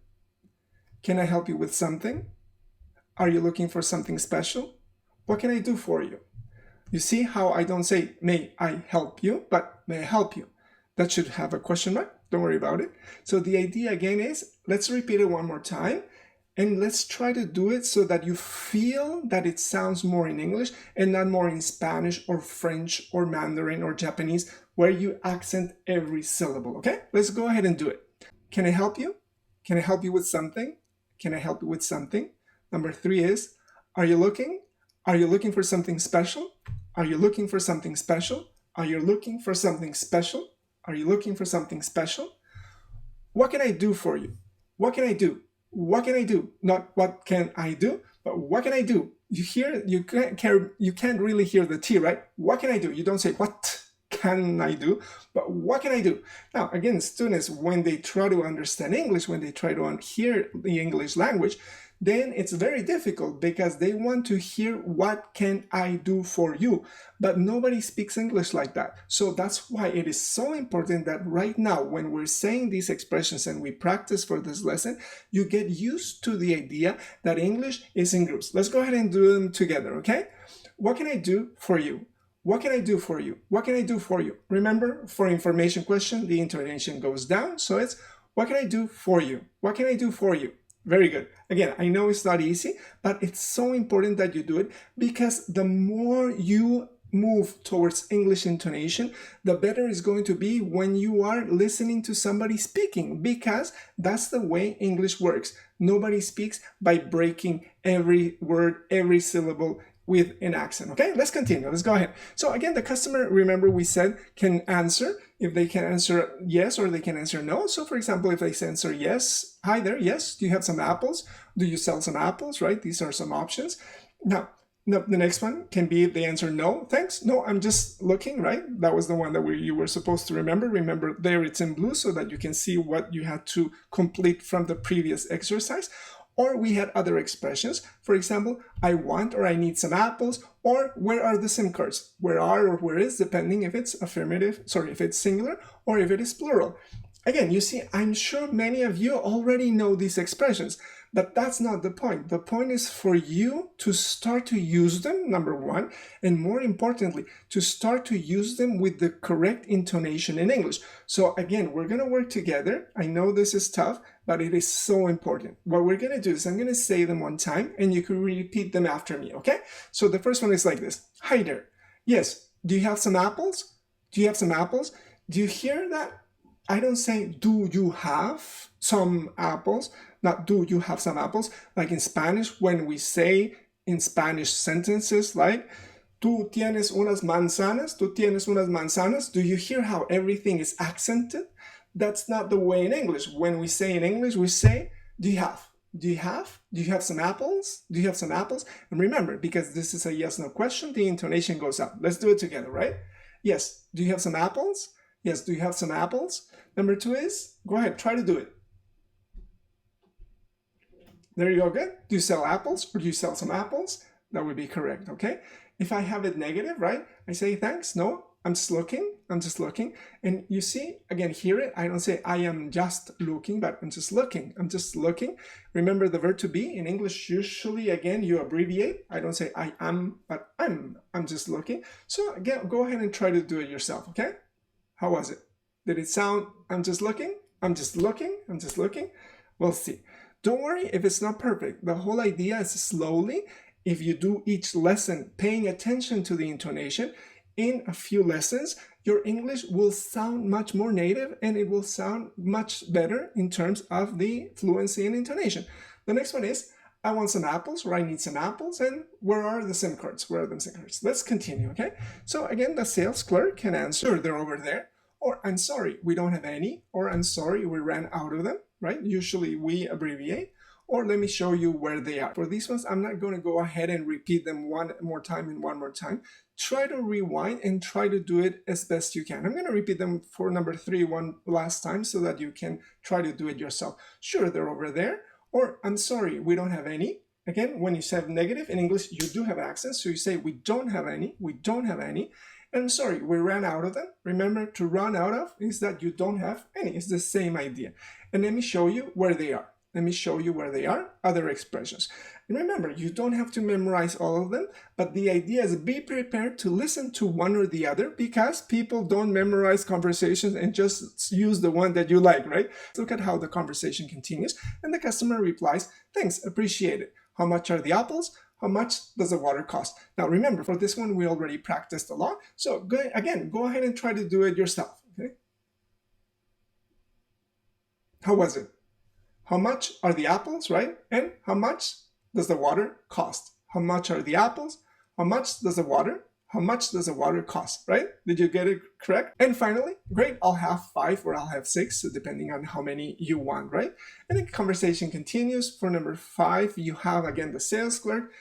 Can I help you with something? Are you looking for something special? What can I do for you? You see how I don't say, may I help you, but may I help you? That should have a question mark. Don't worry about it. So the idea again is, let's repeat it one more time. And let's try to do it so that you feel that it sounds more in English and not more in Spanish or French or Mandarin or Japanese, where you accent every syllable. Okay, let's go ahead and do it. Can I help you? Can I help you with something? Can I help you with something? Number three is, are you looking? Are you looking for something special? Are you looking for something special? Are you looking for something special? Are you looking for something special? What can I do for you? What can I do? What can I do? Not what can I do, but what can I do? You hear, you can't really hear the T, right? What can I do? You don't say what can I do, but what can I do? Now, again, students, when they try to understand English, when they try to hear the English language, then it's very difficult because they want to hear what can I do for you, but nobody speaks English like that. So that's why it is so important that right now, when we're saying these expressions and we practice for this lesson, you get used to the idea that English is in groups. Let's go ahead and do them together, okay? What can I do for you? What can I do for you? What can I do for you? Remember, for information question, the intonation goes down. So it's, what can I do for you? What can I do for you? Very good. Again, I know it's not easy, but it's so important that you do it because the more you move towards English intonation, the better it's going to be when you are listening to somebody speaking, because that's the way English works. Nobody speaks by breaking every word, every syllable with an accent. Okay, let's continue. Let's go ahead. So again, the customer, remember we said, can answer. If they can answer yes or they can answer no. So for example, if they answer yes, hi there, yes, do you have some apples? Do you sell some apples, right? These are some options. Now, the next one can be if they answer no, thanks. No, I'm just looking, right? That was the one that you were supposed to remember. Remember there it's in blue so that you can see what you had to complete from the previous exercise. Or we had other expressions. For example, I want or I need some apples, or where are the SIM cards? Where are or where is, depending if it's if it's singular or if it is plural. Again, you see, I'm sure many of you already know these expressions, But that's not the point. The point is for you to start to use them, number one, and more importantly, to start to use them with the correct intonation in English. So again, we're going to work together. I know this is tough, but it is so important. What we're going to do is I'm going to say them one time and you can repeat them after me, okay? So the first one is like this. Hi there. Yes, do you have some apples? Do you have some apples? Do you hear that? I don't say, do you have some apples? Not, do you have some apples? Like in Spanish, when we say in Spanish sentences like, tú tienes unas manzanas, tú tienes unas manzanas. Do you hear how everything is accented? That's not the way in English. When we say in English, we say, do you have? Do you have? Do you have some apples? Do you have some apples? And remember, because this is a yes-no question, the intonation goes up. Let's do it together, right? Yes. Do you have some apples? Yes. Do you have some apples? Number two is, go ahead, try to do it. There you go, good. Do you sell apples or do you sell some apples? That would be correct, okay? If I have it negative, right? I say thanks, no, I'm just looking. And you see, again, hear it. I don't say I am just looking, but I'm just looking. Remember the verb to be in English, usually, again, you abbreviate. I don't say I am, but I'm just looking. So again, go ahead and try to do it yourself, okay? How was it? Did it sound, I'm just looking? We'll see. Don't worry if it's not perfect. The whole idea is slowly, if you do each lesson paying attention to the intonation, in a few lessons, your English will sound much more native and it will sound much better in terms of the fluency and intonation. The next one is, I want some apples, or I need some apples, and where are the SIM cards? Let's continue, okay? So again, the sales clerk can answer, they're over there, or I'm sorry, we don't have any, or I'm sorry, we ran out of them, right? Usually we abbreviate, or let me show you where they are. For these ones, I'm not going to go ahead and repeat them one more time. Try to rewind and try to do it as best you can. I'm going to repeat them for number 3 one last time so that you can try to do it yourself. Sure, they're over there, or I'm sorry, we don't have any. Again, when you say negative in English, you do have accents, so you say we don't have any. And sorry, we ran out of them. Remember, to run out of is that you don't have any. It's the same idea. And let me show you where they are. Other expressions. And remember, you don't have to memorize all of them, but the idea is be prepared to listen to one or the other, because people don't memorize conversations and just use the one that you like, right? Look at how the conversation continues, and the customer replies, thanks, appreciate it. How much are the apples? How much does the water cost? Now remember, for this one, we already practiced a lot. So go ahead and try to do it yourself, okay? How was it? How much are the apples, right? And how much does the water cost? How much are the apples? How much does the water cost, right? Did you get it correct? And finally, great, I'll have 5 or I'll have 6, so depending on how many you want, right? And the conversation continues. For number 5, you have, again, the sales clerk.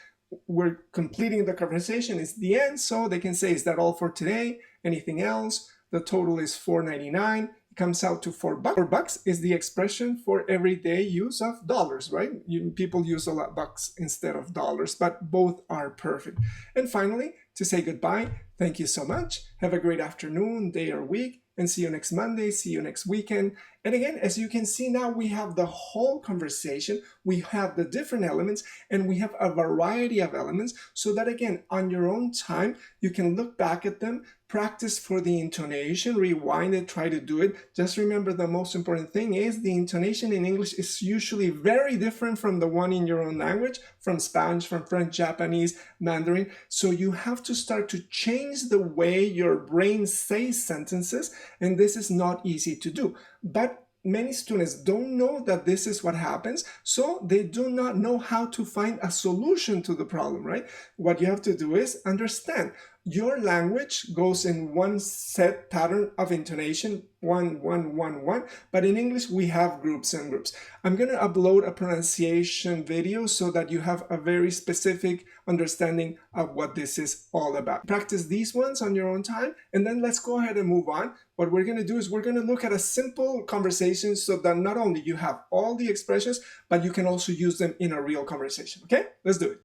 We're completing the conversation. It's the end, so they can say, is that all for today? Anything else? The total is $4.99. It comes out to $4. $4 is the expression for everyday use of dollars, right? People use a lot bucks instead of dollars, but both are perfect. And finally, to say goodbye, thank you so much. Have a great afternoon, day, or week, and see you next Monday, see you next weekend. And again, as you can see now, we have the whole conversation, we have the different elements, and we have a variety of elements, so that again, on your own time, you can look back at them, practice for the intonation, rewind it, try to do it. Just remember, the most important thing is the intonation in English is usually very different from the one in your own language, from Spanish, from French, Japanese, Mandarin. So you have to start to change the way your brain says sentences, and this is not easy to do. But many students don't know that this is what happens, so they do not know how to find a solution to the problem, right? What you have to do is understand your language goes in one set pattern of intonation, 1, 1, 1, 1, but in English we have groups and groups. I'm going to upload a pronunciation video so that you have a very specific understanding of what this is all about. Practice these ones on your own time, and then let's go ahead and move on. What we're going to do is we're going to look at a simple conversation so that not only you have all the expressions, but you can also use them in a real conversation, okay? Let's do it.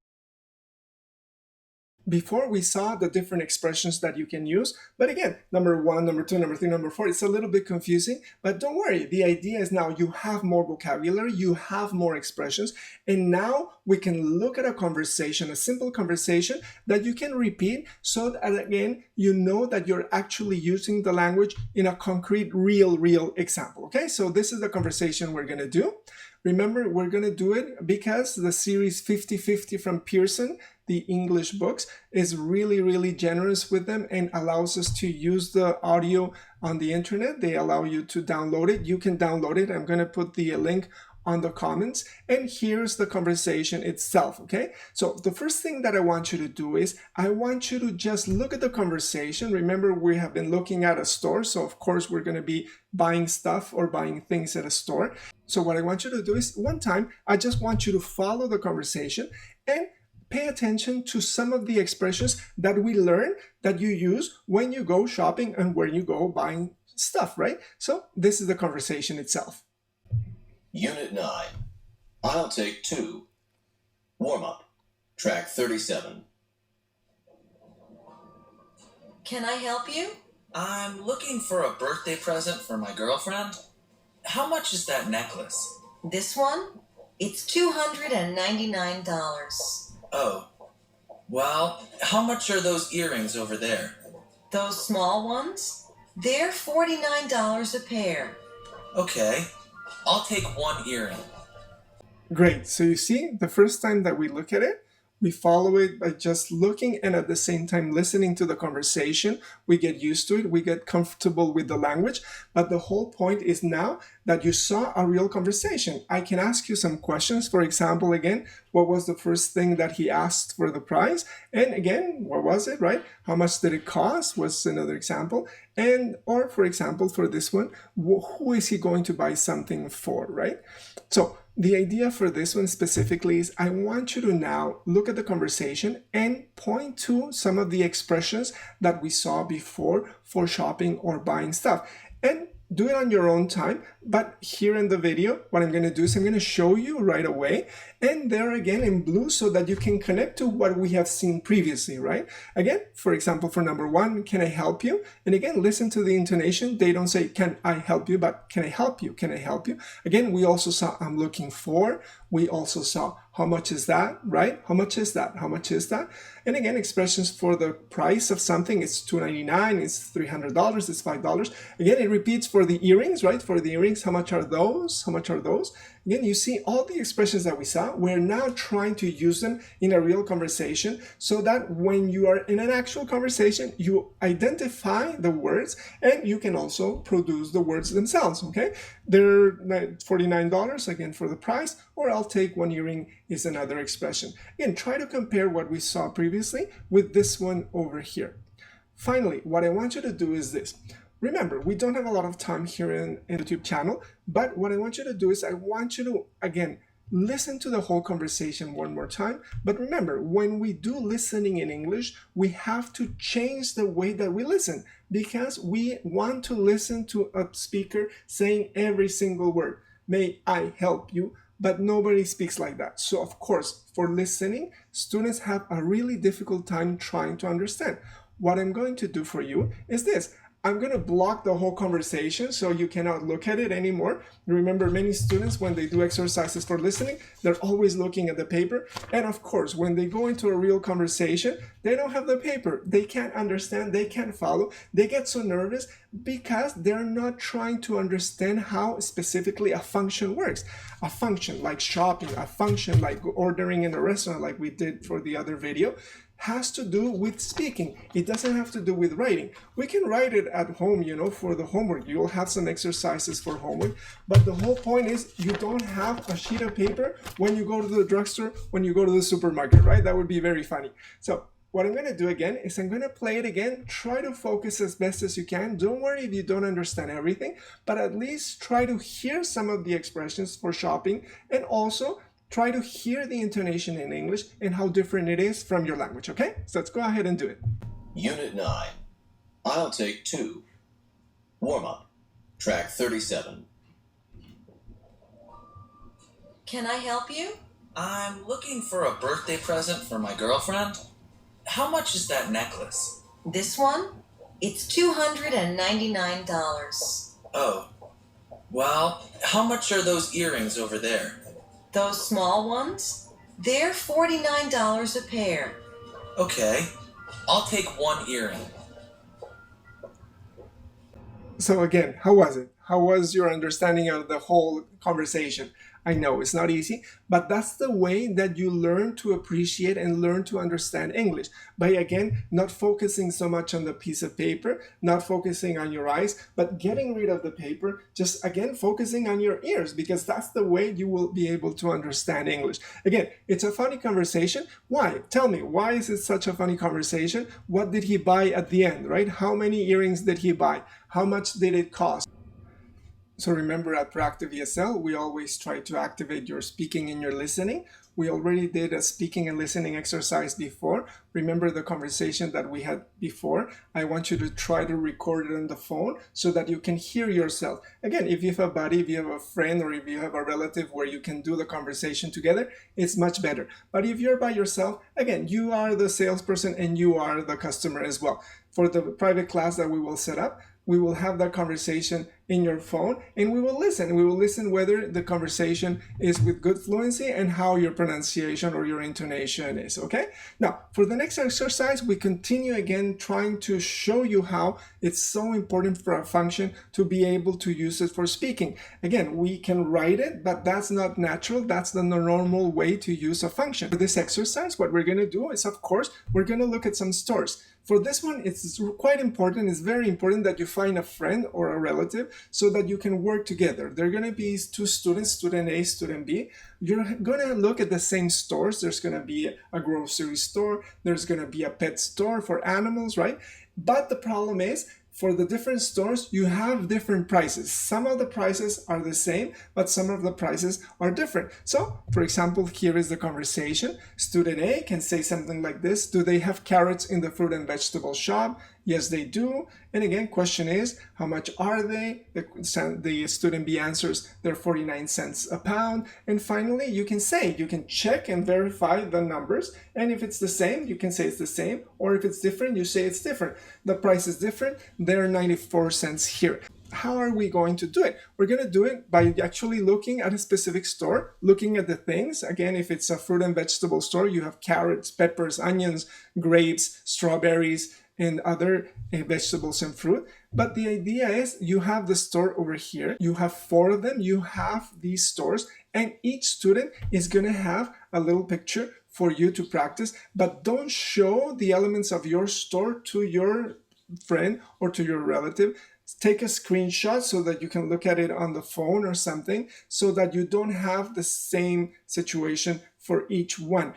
Before we saw the different expressions that you can use, but again, number 1, number 2, number 3, number 4, it's a little bit confusing, but don't worry. The idea is now you have more vocabulary, you have more expressions, and now we can look at a conversation, a simple conversation that you can repeat so that again, you know that you're actually using the language in a concrete, real example. Okay, so this is the conversation we're going to do. Remember, we're going to do it because the series 50/50 from Pearson, the English books, is really generous with them and allows us to use the audio on the internet. They allow you to download it. You can download it. I'm going to put the link on the comments, and here's the conversation itself. Okay, so the first thing that I want you to do is I want you to just look at the conversation. Remember, we have been looking at a store, so of course we're going to be buying stuff or buying things at a store. So what I want you to do is one time I just want you to follow the conversation and pay attention to some of the expressions that we learn that you use when you go shopping and when you go buying stuff, right? So this is the conversation itself. Unit 9. I'll take 2. Warm-up. Track 37. Can I help you? I'm looking for a birthday present for my girlfriend. How much is that necklace? This one? It's $299. Oh. Well, how much are those earrings over there? Those small ones? They're $49 a pair. Okay. I'll take one earring. Great. So you see, the first time that we look at it, we follow it by just looking and at the same time listening to the conversation. We get used to it. We get comfortable with the language. But the whole point is now that you saw a real conversation. I can ask you some questions. For example, again, what was the first thing that he asked for the price? And again, what was it, right? How much did it cost was another example. And, or for example, for this one, who is he going to buy something for, right? So the idea for this one specifically is I want you to now look at the conversation and point to some of the expressions that we saw before for shopping or buying stuff. And do it on your own time, but here in the video, what I'm going to do is I'm going to show you right away, and there again in blue so that you can connect to what we have seen previously, right? Again, for example, for number 1, can I help you? And again, listen to the intonation. They don't say, can I help you, but can I help you? Can I help you? Again, we also saw, I'm looking for. We also saw, how much is that, right? How much is that? How much is that? And again, expressions for the price of something, it's $299, it's $300, it's $5. Again, it repeats for the earrings, right? For the earrings, how much are those? How much are those? Again, you see all the expressions that we saw. We're now trying to use them in a real conversation so that when you are in an actual conversation, you identify the words and you can also produce the words themselves, okay? They're $49, again, for the price, or I'll take one earring is another expression. Again, try to compare what we saw previously with this one over here. Finally, what I want you to do is this. Remember, we don't have a lot of time here in the YouTube channel, but what I want you to do is I want you to, again, listen to the whole conversation one more time. But remember, when we do listening in English, we have to change the way that we listen because we want to listen to a speaker saying every single word. May I help you? But nobody speaks like that. So of course, for listening, students have a really difficult time trying to understand. What I'm going to do for you is this. I'm going to block the whole conversation so you cannot look at it anymore. Remember, many students, when they do exercises for listening, they're always looking at the paper. And of course, when they go into a real conversation, they don't have the paper. They can't understand, they can't follow. They get so nervous because they're not trying to understand how specifically a function works. A function like shopping, a function like ordering in a restaurant like we did for the other video, has to do with speaking. It doesn't have to do with writing. We can write it at home, you know, for the homework. You'll have some exercises for homework, but the whole point is you don't have a sheet of paper when you go to the drugstore, when you go to the supermarket, right? That would be very funny. So what I'm going to do again is I'm going to play it again. Try to focus as best as you can. Don't worry if you don't understand everything, but at least try to hear some of the expressions for shopping and also try to hear the intonation in English and how different it is from your language, okay? So let's go ahead and do it. Unit 9. I'll take 2. Warm-up. Track 37. Can I help you? I'm looking for a birthday present for my girlfriend. how much is that necklace? This one? It's $299. Oh, well, how much are those earrings over there? Those small ones? They're $49 a pair. Okay, I'll take one earring. So again, how was it? How was your understanding of the whole conversation? I know it's not easy, but that's the way that you learn to appreciate and learn to understand English. By again, not focusing so much on the piece of paper, not focusing on your eyes, but getting rid of the paper, just again, focusing on your ears, because that's the way you will be able to understand English. Again, it's a funny conversation. Why? Tell me, why is it such a funny conversation? What did he buy at the end, right? How many earrings did he buy? How much did it cost? So remember, at Proactive ESL, we always try to activate your speaking and your listening. We already did a speaking and listening exercise before. Remember the conversation that we had before. I want you to try to record it on the phone so that you can hear yourself. Again, if you have a buddy, if you have a friend, or if you have a relative where you can do the conversation together, it's much better. But if you're by yourself, again, you are the salesperson and you are the customer as well. For the private class that we will set up, we will have that conversation in your phone and we will listen. We will listen whether the conversation is with good fluency and how your pronunciation or your intonation is, okay? Now, for the next exercise, we continue again trying to show you how it's so important for a function to be able to use it for speaking. Again, we can write it, but that's not natural. That's the normal way to use a function. For this exercise, what we're gonna do is, of course, we're gonna look at some stores. For this one, it's quite important, it's very important that you find a friend or a relative so that you can work together. There are going to be two students, student A, student B. You're going to look at the same stores. There's going to be a grocery store. There's going to be a pet store for animals, right? But the problem is, for the different stores, you have different prices. Some of the prices are the same, but some of the prices are different. So, for example, here is the conversation. Student A can say something like this. Do they have carrots in the fruit and vegetable shop? Yes, they do. And again, question is, how much are they? The student B answers, they're 49 cents a pound. And finally, you can check and verify the numbers. And if it's the same, you can say it's the same. Or if it's different, you say it's different. The price is different. They're 94 cents here. How are we going to do it? We're going to do it by actually looking at a specific store, looking at the things. Again, if it's a fruit and vegetable store, you have carrots, peppers, onions, grapes, strawberries, and other vegetables and fruit. But the idea is you have the store over here. You have 4 of them. You have these stores, and each student is going to have a little picture for you to practice. But don't show the elements of your store to your friend or to your relative. Take a screenshot so that you can look at it on the phone or something, so that you don't have the same situation for each one.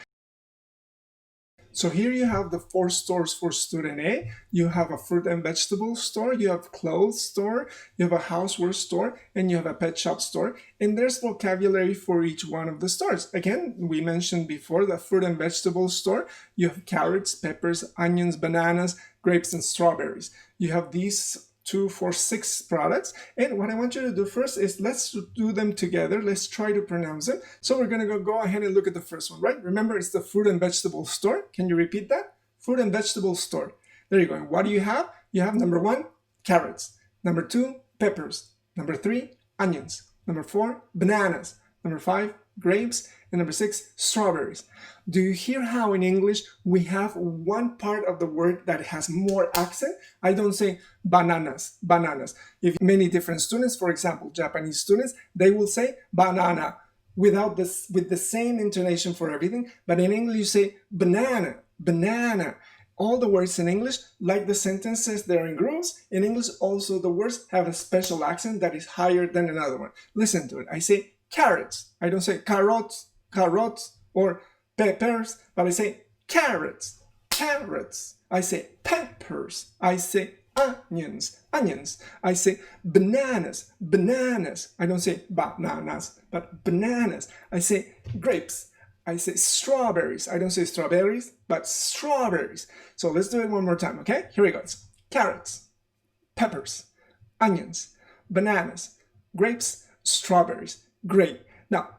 So here you have the 4 stores for student A. You have a fruit and vegetable store, you have a clothes store, you have a houseware store, and you have a pet shop store. And there's vocabulary for each one of the stores. Again, we mentioned before the fruit and vegetable store, you have carrots, peppers, onions, bananas, grapes, and strawberries. You have these 2, 4, 6 products. And what I want you to do first is let's do them together. Let's try to pronounce them. So we're going to go ahead and look at the first one, right? Remember, it's the fruit and vegetable store. Can you repeat that? Fruit and vegetable store. There you go. And what do you have? You have number 1, carrots. Number 2, peppers. Number 3, onions. Number 4, bananas. Number 5, grapes. And number 6, strawberries. Do you hear how in English we have one part of the word that has more accent? I don't say bananas, bananas. If many different students, for example, Japanese students, they will say banana with the same intonation for everything. But in English, you say banana, banana. All the words in English, like the sentences, they're in grooves. In English, also the words have a special accent that is higher than another one. Listen to it. I say carrots. I don't say carrots, carrots, or peppers, but I say carrots, carrots. I say peppers. I say onions, onions. I say bananas, bananas. I don't say bananas, but bananas. I say grapes. I say strawberries. I don't say strawberries, but strawberries. So let's do it one more time, okay? Here we go. It's carrots, peppers, onions, bananas, grapes, strawberries. Great. Now,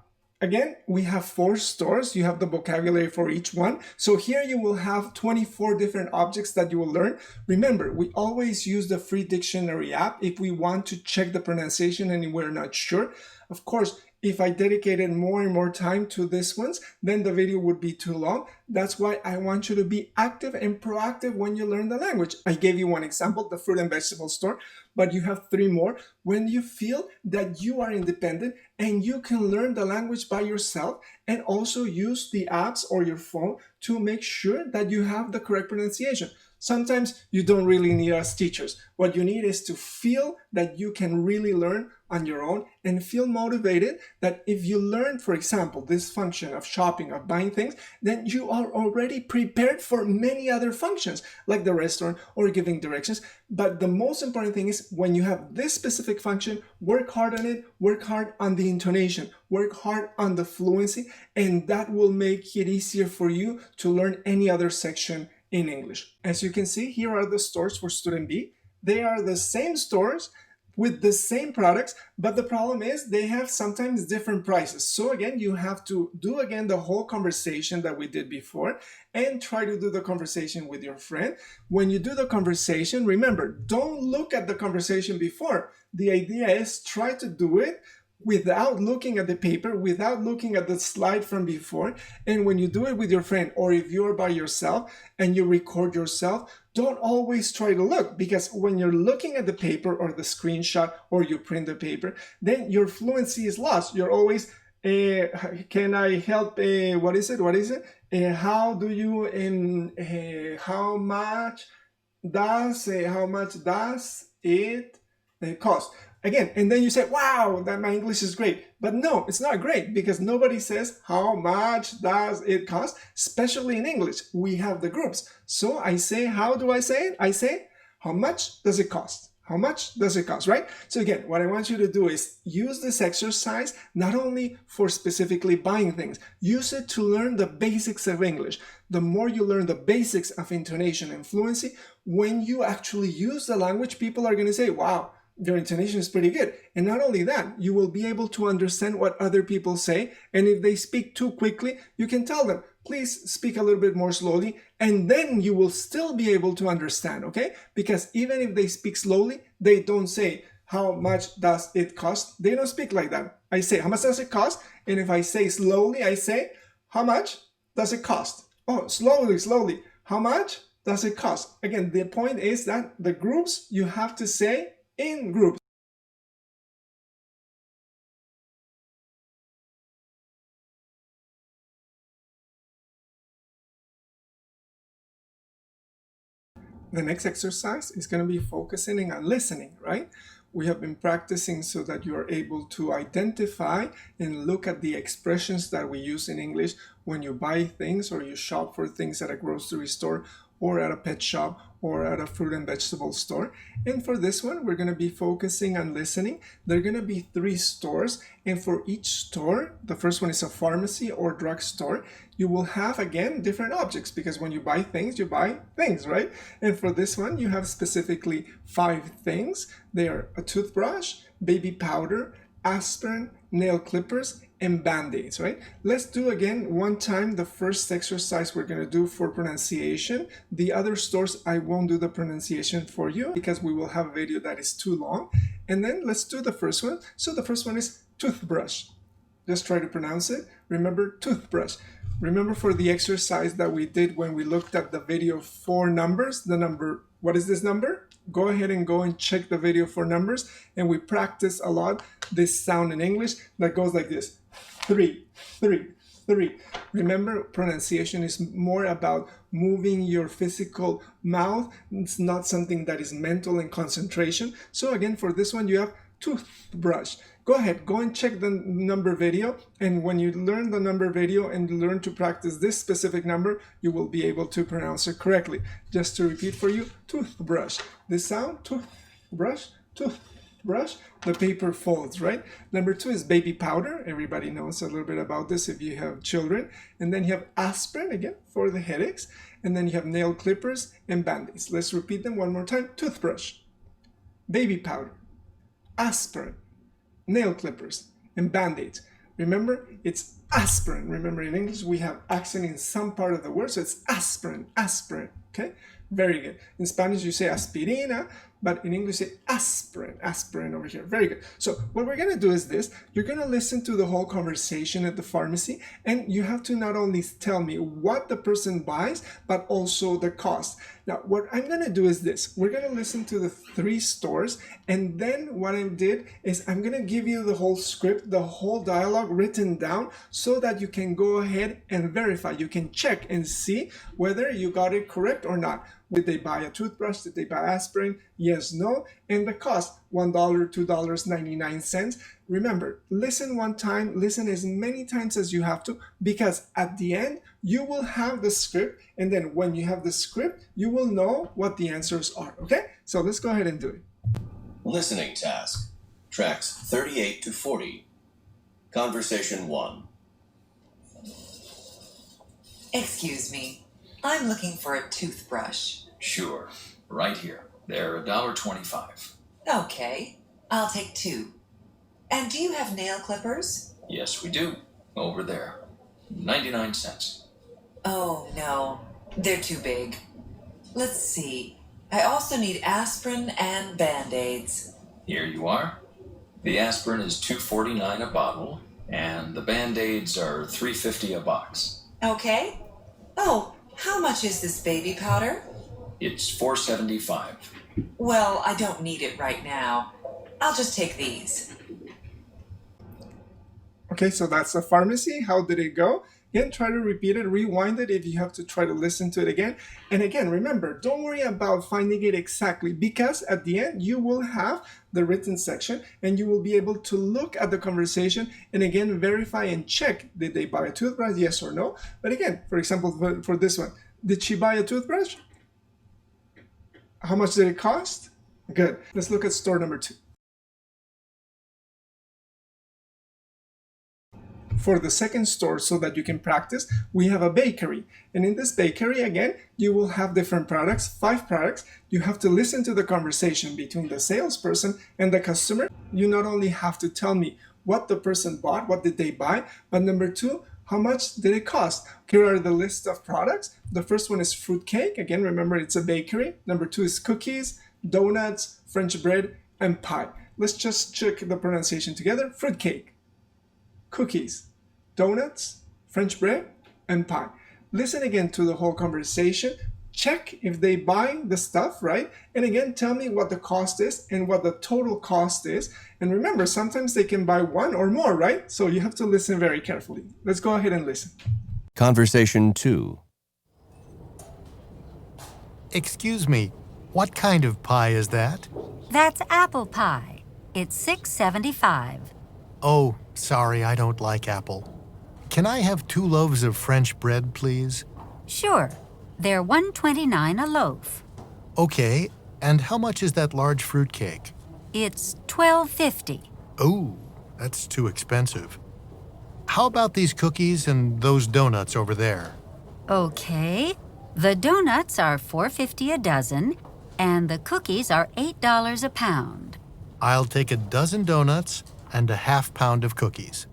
Again, we have 4 stores. You have the vocabulary for each one. So here you will have 24 different objects that you will learn. Remember, we always use the free dictionary app if we want to check the pronunciation and we're not sure. Of course, if I dedicated more and more time to these ones, then the video would be too long. That's why I want you to be active and proactive when you learn the language. I gave you one example, the fruit and vegetable store, but you have 3 more. When you feel that you are independent and you can learn the language by yourself and also use the apps or your phone to make sure that you have the correct pronunciation. Sometimes you don't really need us teachers. What you need is to feel that you can really learn on your own and feel motivated that if you learn, for example, this function of shopping, of buying things, then you are already prepared for many other functions like the restaurant or giving directions. But the most important thing is when you have this specific function, work hard on it, work hard on the intonation, work hard on the fluency, and that will make it easier for you to learn any other section in English. As you can see, here are the stores for Student B. They are the same stores with the same products, but the problem is they have sometimes different prices. So again, you have to do again the whole conversation that we did before and try to do the conversation with your friend. When you do the conversation, remember, don't look at the conversation before. The idea is try to do it without looking at the paper, without looking at the slide from before. And when you do it with your friend, or if you're by yourself and you record yourself, don't always try to look, because when you're looking at the paper or the screenshot or you print the paper, then your fluency is lost. You're always, can I help, what is it? How do you, how much does it cost? Again, and then you say, wow, that my English is great. But no, it's not great, because nobody says, how much does it cost? Especially in English, we have the groups. So I say, how do I say it? I say, how much does it cost? How much does it cost, right? So again, what I want you to do is use this exercise not only for specifically buying things, use it to learn the basics of English. The more you learn the basics of intonation and fluency, when you actually use the language, people are going to say, wow, your intonation is pretty good. And not only that, you will be able to understand what other people say. And if they speak too quickly, you can tell them, please speak a little bit more slowly. And then you will still be able to understand, okay? Because even if they speak slowly, they don't say, how much does it cost? They don't speak like that. I say, how much does it cost? And if I say slowly, I say, how much does it cost? Oh, slowly. How much does it cost? Again, the point is that the groups you have to say in groups. The next exercise is going to be focusing on listening, right? We have been practicing so that you are able to identify and look at the expressions that we use in English when you buy things or you shop for things at a grocery store or at a pet shop or at a fruit and vegetable store. And for this one, we're going to be focusing on listening. There are going to be 3 stores, and for each store, the first one is a pharmacy or drugstore, you will have, again, different objects, because when you buy things, right? And for this one, you have specifically 5 things. They are a toothbrush, baby powder, aspirin, nail clippers, and band-aids, right? Let's do again one time the first exercise we're going to do for pronunciation. The other stores, I won't do the pronunciation for you because we will have a video that is too long. And then let's do the first one. So the first one is toothbrush. Just try to pronounce it. Remember, toothbrush. Remember for the exercise that we did when we looked at the video for numbers, the number, what is this number? Go ahead and go and check the video for numbers, and we practice a lot this sound in English that goes like this: 3, 3, 3. Remember, pronunciation is more about moving your physical mouth. It's not something that is mental and concentration. So again, for this one, you have toothbrush. Go ahead, go and check the number video, and when you learn the number video and learn to practice this specific number, you will be able to pronounce it correctly. Just to repeat for you, toothbrush. This sound, toothbrush, toothbrush. The paper folds, right? Number 2 is baby powder. Everybody knows a little bit about this if you have children. And then you have aspirin, again, for the headaches. And then you have nail clippers and band-aids. Let's repeat them one more time. Toothbrush, baby powder, aspirin, nail clippers, and band-aids. Remember, it's aspirin. Remember, in English, we have accent in some part of the word, so it's aspirin, aspirin, okay? Very good. In Spanish, you say aspirina, but in English, say aspirin, aspirin over here. Very good. So what we're gonna do is this. You're gonna listen to the whole conversation at the pharmacy, and you have to not only tell me what the person buys, but also the cost. Now, what I'm gonna do is this. We're gonna listen to the 3 stores, and then what I did is I'm gonna give you the whole script, the whole dialogue written down, so that you can go ahead and verify. You can check and see whether you got it correct or not. Did they buy a toothbrush? Did they buy aspirin? Yes, no. And the cost, $1, $2.99. Remember, listen one time, listen as many times as you have to, because at the end, you will have the script. And then when you have the script, you will know what the answers are, okay? So let's go ahead and do it. Listening task. Tracks 38 to 40. Conversation 1. Excuse me, I'm looking for a toothbrush. Sure, right here. They're $1.25. Okay, I'll take 2. And do you have nail clippers? Yes, we do. Over there. 99 cents. Oh, no, they're too big. Let's see. I also need aspirin and Band-Aids. Here you are. The aspirin is $2.49 a bottle, and the Band-Aids are $3.50 a box. Okay. Oh, how much is this baby powder? It's $4.75. Well, I don't need it right now. I'll just take these. Okay, so that's the pharmacy. How did it go? Again, try to repeat it, rewind it if you have to try to listen to it again. And again, remember, don't worry about finding it exactly, because at the end, you will have the written section and you will be able to look at the conversation and again, verify and check, did they buy a toothbrush, yes or no? But again, for example, for this one, did she buy a toothbrush? How much did it cost? Good. Let's look at store number 2. For the second store, so that you can practice, we have a bakery. And in this bakery, again, you will have different products, 5 products. You have to listen to the conversation between the salesperson and the customer. You not only have to tell me what the person bought, what did they buy, but number 2, how much did it cost? Here are the list of products. The first one is fruit cake. Again, remember, it's a bakery. Number 2 is cookies, donuts, French bread, and pie. Let's just check the pronunciation together. Fruit cake, cookies, donuts, French bread, and pie. Listen again to the whole conversation. Check if they buy the stuff, right? And again, tell me what the cost is and what the total cost is. And remember, sometimes they can buy 1 or more, right? So you have to listen very carefully. Let's go ahead and listen. Conversation 2. Excuse me, what kind of pie is that? That's apple pie. It's $6.75. Oh, sorry, I don't like apple. Can I have 2 loaves of French bread, please? Sure. They're $1.29 a loaf. Okay, and how much is that large fruit cake? It's $12.50. Oh, that's too expensive. How about these cookies and those donuts over there? Okay. The donuts are $4.50 a dozen, and the cookies are $8 a pound. I'll take a dozen donuts and a half pound of cookies.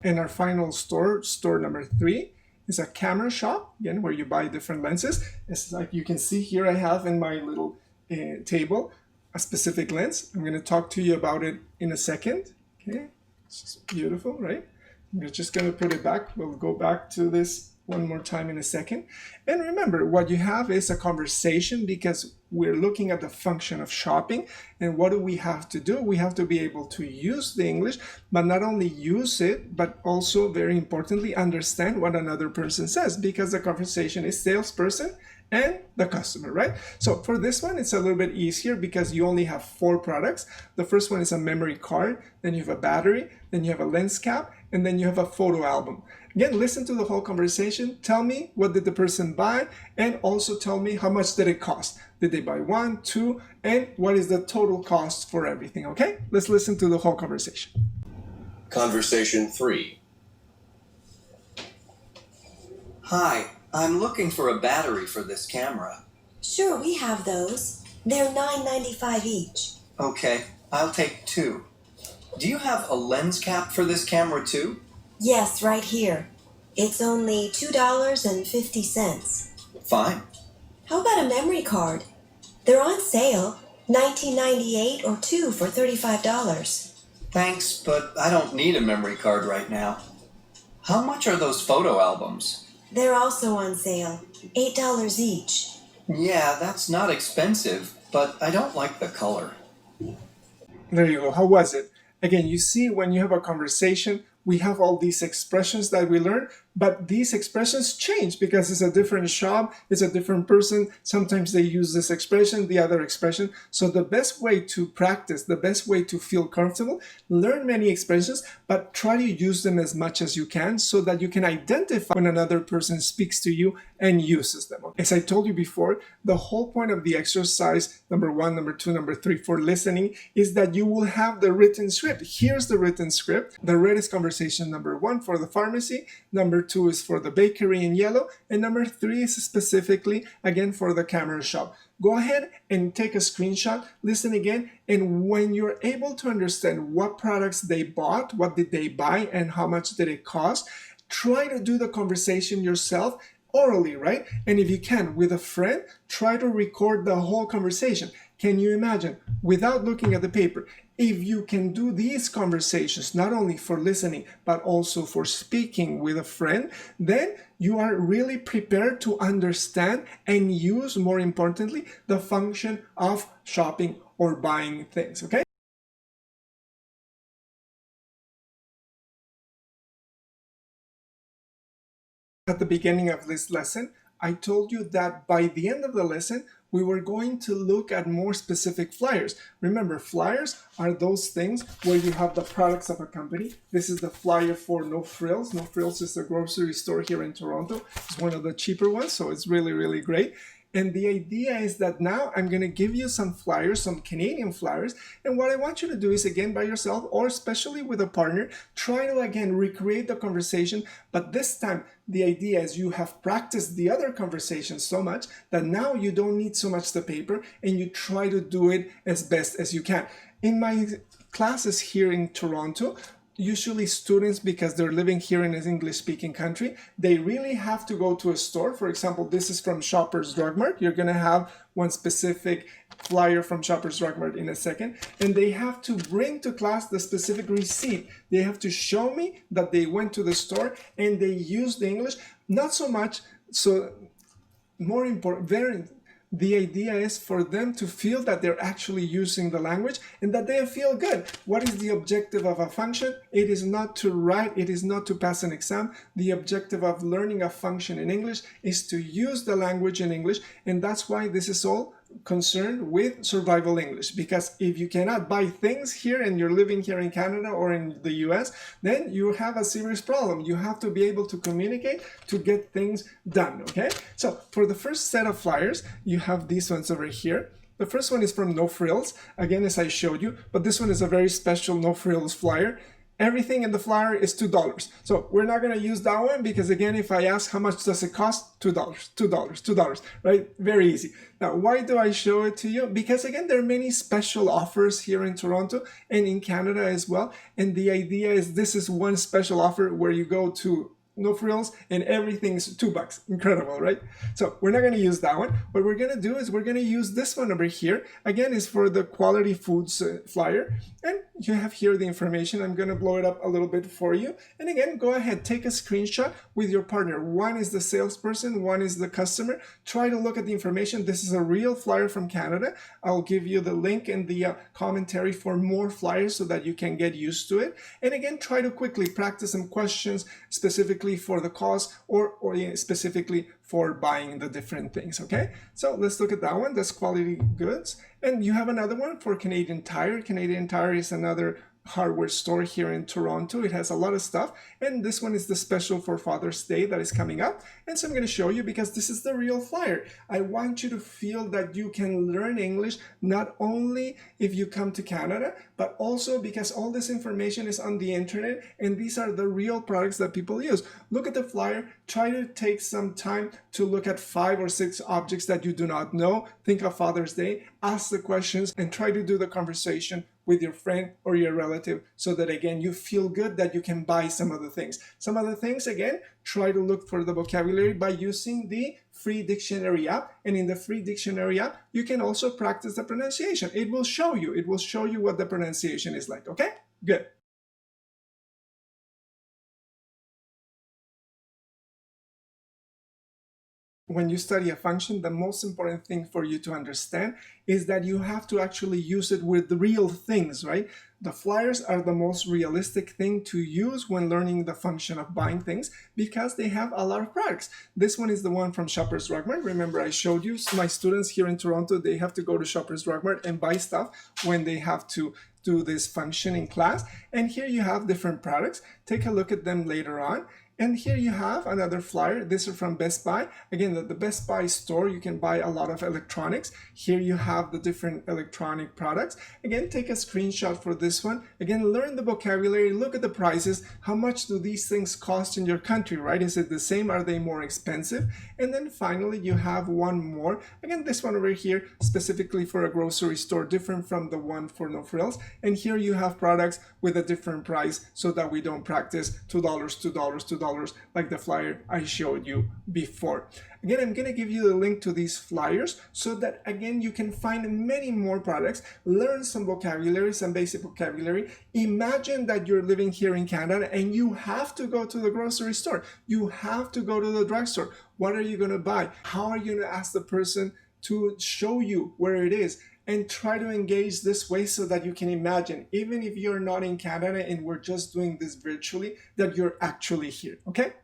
And our final store, store number 3, is a camera shop, again, where you buy different lenses. It's like you can see here I have in my little table a specific lens. I'm going to talk to you about it in a second. Okay, it's just beautiful, right? I'm just going to put it back. We'll go back to this one more time in a second. And remember, what you have is a conversation, because we're looking at the function of shopping. And what do we have to do? We have to be able to use the English, but not only use it, but also, very importantly, understand what another person says, because the conversation is salesperson and the customer, right? So for this one, it's a little bit easier because you only have 4 products. The first one is a memory card, then you have a battery, then you have a lens cap, and then you have a photo album. Again, listen to the whole conversation. Tell me, what did the person buy? And also tell me, how much did it cost? Did they buy 1, 2, and what is the total cost for everything, okay? Let's listen to the whole conversation. Conversation 3. Hi, I'm looking for a battery for this camera. Sure, we have those. They're $9.95 each. Okay, I'll take 2. Do you have a lens cap for this camera too? Yes, right here. It's only $2.50. Fine. How about a memory card? They're on sale. $19.98 or 2 for $35. Thanks, but I don't need a memory card right now. How much are those photo albums? They're also on sale. $8 each. Yeah, that's not expensive, but I don't like the color. There you go. How was it? Again, you see, when you have a conversation, we have all these expressions that we learn, but these expressions change because it's a different shop, it's a different person. Sometimes they use this expression, the other expression. So the best way to practice, the best way to feel comfortable, learn many expressions, but try to use them as much as you can so that you can identify when another person speaks to you and uses them. As I told you before, the whole point of the exercise, number 1, number 2, number 3, for listening, is that you will have the written script. Here's the written script. The red is conversation number 1 for the pharmacy, number 2 is for the bakery in yellow, and number 3 is specifically, again, for the camera shop. Go ahead and take a screenshot, listen again, and when you're able to understand what products they bought, what did they buy, and how much did it cost, try to do the conversation yourself orally, right? And if you can, with a friend, try to record the whole conversation. Can you imagine, without looking at the paper, if you can do these conversations, not only for listening, but also for speaking with a friend, then you are really prepared to understand and use, more importantly, the function of shopping or buying things, okay? At the beginning of this lesson, I told you that by the end of the lesson, we were going to look at more specific flyers. Remember, flyers are those things where you have the products of a company. This is the flyer for No Frills. No Frills is a grocery store here in Toronto. It's one of the cheaper ones, so it's really, really great. And the idea is that now I'm going to give you some flyers, some Canadian flyers. And what I want you to do is, again, by yourself or especially with a partner, try to, again, recreate the conversation. But this time, the idea is you have practiced the other conversations so much that now you don't need so much the paper and you try to do it as best as you can. In my classes here in Toronto, usually students, because they're living here in an English-speaking country, they really have to go to a store. For example, this is from Shoppers Drug Mart. You're going to have one specific flyer from Shoppers Drug Mart in a second. And they have to bring to class the specific receipt. They have to show me that they went to the store and they used the English. Not so much, so more important, the idea is for them to feel that they're actually using the language and that they feel good. What is the objective of a function? It is not to write, it is not to pass an exam. The objective of learning a function in English is to use the language in English, and that's why this is all concerned with survival English. Because if you cannot buy things here and you're living here in Canada or in the US, then you have a serious problem. You have to be able to communicate to get things done, okay? So for the first set of flyers, you have these ones over here. The first one is from No Frills, again, as I showed you, but this one is a very special No Frills flyer. Everything in the flyer is $2. So we're not going to use that one because, again, if I ask how much does it cost, $2, $2, right? Very easy. Now, why do I show it to you? Because, again, there are many special offers here in Toronto and in Canada as well. And the idea is this is one special offer where you go to No Frills and everything's $2. Incredible, right? So we're not going to use that one. What we're going to do is we're going to use this one over here. Again, is for the quality foods flyer. And you have here the information. I'm going to blow it up a little bit for you. And again, go ahead, take a screenshot with your partner. One is the salesperson, one is the customer. Try to look at the information. This is a real flyer from Canada. I'll give you the link in the commentary for more flyers so that you can get used to it. And again, try to quickly practice some questions specifically for the cost or specifically for buying the different things, okay? So let's look at that one. That's quality goods. And you have another one for Canadian Tire. Canadian Tire is another hardware store here in Toronto. It has a lot of stuff, and this one is the special for Father's Day that is coming up. And so I'm going to show you because this is the real flyer. I want you to feel that you can learn English not only if you come to Canada, but also because all this information is on the internet and these are the real products that people use. Look at the flyer, try to take some time to look at 5 or 6 objects that you do not know. Think of Father's Day. ask the questions, and try to do the conversation with your friend or your relative so that, again, you feel good that you can buy some of the things. Some of the things, again, try to look for the vocabulary by using the free dictionary app. And in the free dictionary app, you can also practice the pronunciation. It will show you what the pronunciation is like, okay? Good. When you study a function, the most important thing for you to understand is that you have to actually use it with the real things, right? The flyers are the most realistic thing to use when learning the function of buying things because they have a lot of products. This one is the one from Shoppers Drug Mart. Remember, I showed you my students here in Toronto, they have to go to Shoppers Drug Mart and buy stuff when they have to do this function in class. And here you have different products. Take a look at them later on. And here you have another flyer. This is from Best Buy. Again, the Best Buy store, you can buy a lot of electronics. Here you have the different electronic products. Again, take a screenshot for this one. Again, learn the vocabulary, look at the prices. How much do these things cost in your country, right? Is it the same? Are they more expensive? And then finally, you have one more. Again, this one over here, specifically for a grocery store, different from the one for No Frills. And here you have products with a different price so that we don't practice $2, $2, $2 like the flyer I showed you before. Again, I'm going to give you the link to these flyers so that, again, you can find many more products, learn some vocabulary, some basic vocabulary. Imagine that you're living here in Canada and you have to go to the grocery store. You have to go to the drugstore. What are you going to buy? How are you going to ask the person to show you where it is? And try to engage this way so that you can imagine, even if you're not in Canada and we're just doing this virtually, that you're actually here, okay?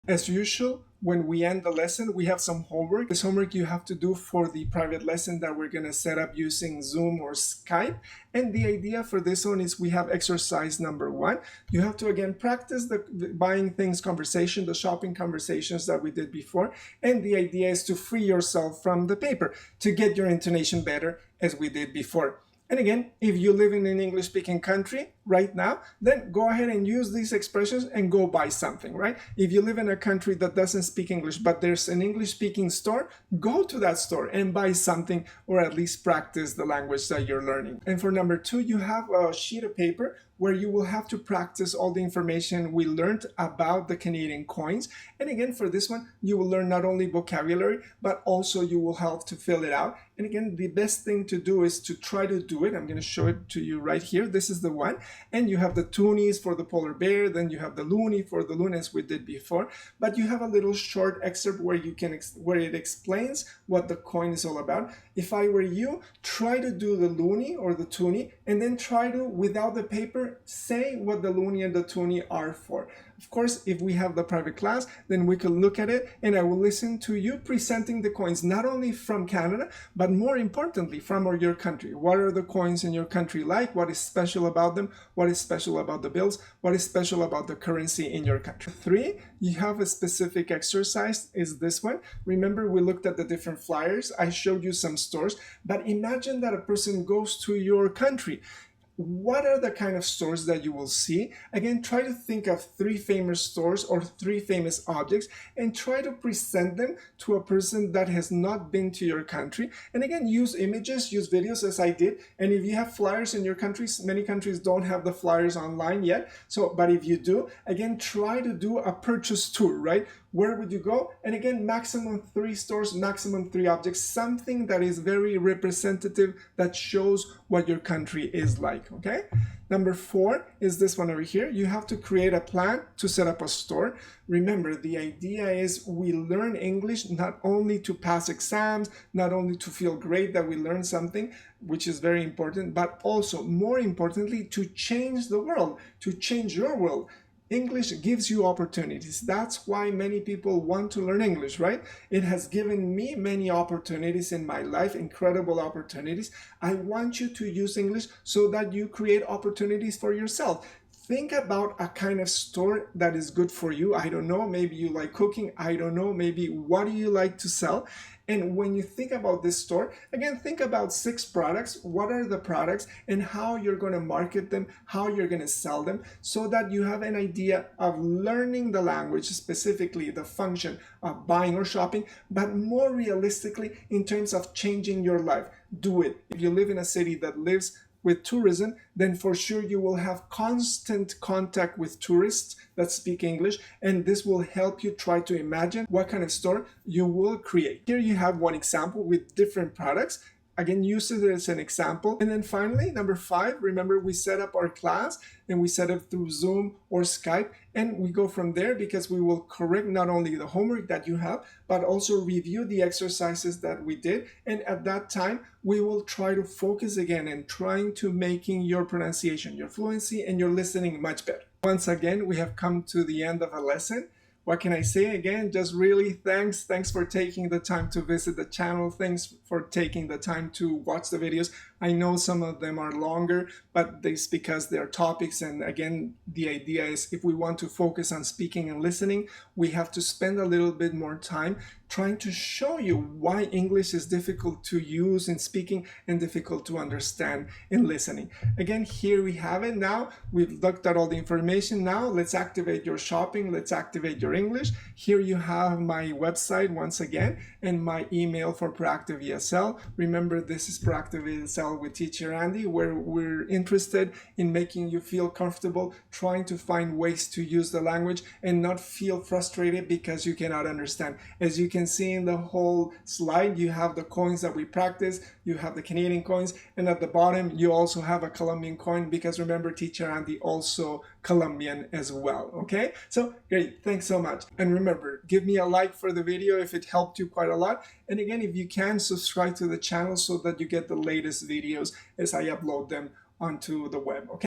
As usual, when we end the lesson, we have some homework. This homework you have to do for the private lesson that we're going to set up using Zoom or Skype. And the idea for this one is we have exercise number 1. You have to, again, practice the buying things conversation, the shopping conversations that we did before. And the idea is to free yourself from the paper to get your intonation better as we did before. And again, if you live in an English-speaking country right now, then go ahead and use these expressions and go buy something, right? If you live in a country that doesn't speak English, but there's an English-speaking store, go to that store and buy something, or at least practice the language that you're learning. And for number 2, you have a sheet of paper where you will have to practice all the information we learned about the Canadian coins. And again, for this one, you will learn not only vocabulary, but also you will help to fill it out. And again, the best thing to do is to try to do it. I'm going to show it to you right here. This is the one. And you have the toonies for the polar bear. Then you have the loonie for the loon, as we did before. But you have a little short excerpt where you can where it explains what the coin is all about. If I were you, try to do the loonie or the toonie, and then try to, without the paper, say what the loonie and the toonie are for. Of course, if we have the private class, then we can look at it and I will listen to you presenting the coins, not only from Canada, but more importantly, from your country. What are the coins in your country like? What is special about them? What is special about the bills? What is special about the currency in your country? 3, you have a specific exercise, is this one. Remember, we looked at the different flyers. I showed you some stores, but imagine that a person goes to your country. What are the kind of stores that you will see? Again, try to think of 3 famous stores or 3 famous objects and try to present them to a person that has not been to your country. And again, use images, use videos as I did. And if you have flyers in your countries, many countries don't have the flyers online yet. But if you do, again, try to do a purchase tour, right? Where would you go? And again, maximum 3 stores, maximum 3 objects, something that is very representative, that shows what your country is like, okay? Number 4 is this one over here. You have to create a plan to set up a store. Remember, the idea is we learn English not only to pass exams, not only to feel great that we learn something, which is very important, but also, more importantly, to change the world, to change your world. English gives you opportunities. That's why many people want to learn English, right? It has given me many opportunities in my life, incredible opportunities. I want you to use English so that you create opportunities for yourself. think about a kind of store that is good for you. I don't know, maybe you like cooking. I don't know, maybe what do you like to sell? And when you think about this store, again, think about 6 products. What are the products and how you're going to market them, how you're going to sell them, so that you have an idea of learning the language, specifically the function of buying or shopping, but more realistically in terms of changing your life. Do it. If you live in a city that lives with tourism, then for sure you will have constant contact with tourists that speak English, and this will help you try to imagine what kind of store you will create. Here you have one example with different products. Again, use it as an example. And then finally, number 5, remember we set up our class and we set up through Zoom or Skype, and we go from there because we will correct not only the homework that you have, but also review the exercises that we did. And at that time, we will try to focus again and trying to making your pronunciation, your fluency, and your listening much better. Once again, we have come to the end of a lesson. What can I say again? Just really thanks for taking the time to visit the channel. Thanks for taking the time to watch the videos. I know some of them are longer, but it's because they're topics. And again, the idea is if we want to focus on speaking and listening, we have to spend a little bit more time trying to show you why English is difficult to use in speaking and difficult to understand in listening. Again, here we have it now. We've looked at all the information. Now let's activate your shopping. Let's activate your English. Here you have my website once again and my email for Proactive ESL. Remember, this is Proactive ESL with Teacher Andy, where we're interested in making you feel comfortable, trying to find ways to use the language and not feel frustrated because you cannot understand. As you can see in the whole slide, you have the coins that we practice, you have the Canadian coins, and at the bottom you also have a Colombian coin, because remember, Teacher Andy also Colombian as well. Okay, so great, thanks so much. And remember, give me a like for the video if it helped you quite a lot. And again, if you can, subscribe to the channel so that you get the latest videos as I upload them onto the web. Okay.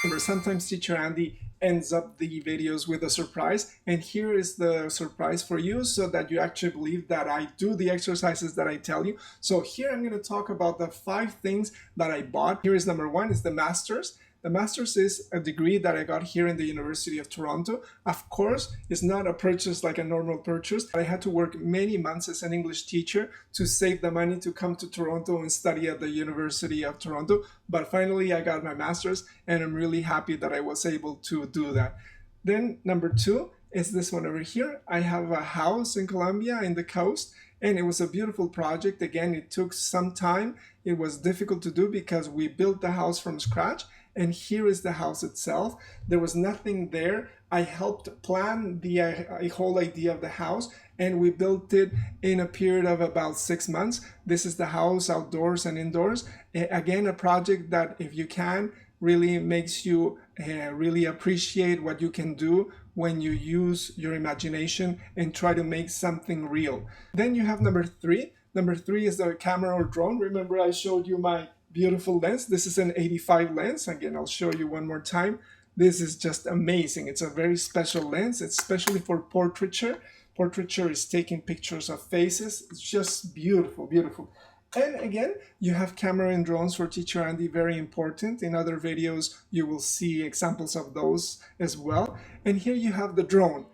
Remember, sometimes Teacher Andy ends up the videos with a surprise, and here is the surprise for you so that you actually believe that I do the exercises that I tell you. So here I'm going to talk about the 5 things that I bought. Here is number 1 is the Master's. The Master's is a degree that I got here in the University of Toronto. Of course, it's not a purchase like a normal purchase. I had to work many months as an English teacher to save the money to come to Toronto and study at the University of Toronto. But finally, I got my Master's, and I'm really happy that I was able to do that. Then number 2 is this one over here. I have a house in Colombia in the coast, and it was a beautiful project. Again, it took some time. It was difficult to do because we built the house from scratch. And here is the house itself. There was nothing there. I helped plan the whole idea of the house, and we built it in a period of about 6 months. This is the house outdoors and indoors. Again, a project that, if you can, really makes you really appreciate what you can do when you use your imagination and try to make something real. Then you have number 3. Number 3 is the camera or drone. Remember, I showed you my beautiful lens. This is an 85 lens. Again, I'll show you one more time. This is just amazing. It's a very special lens. It's especially for portraiture. Portraiture is taking pictures of faces. It's just beautiful, beautiful. And again, you have camera and drones for Teacher Andy, very important. In other videos, you will see examples of those as well. And here you have the drone.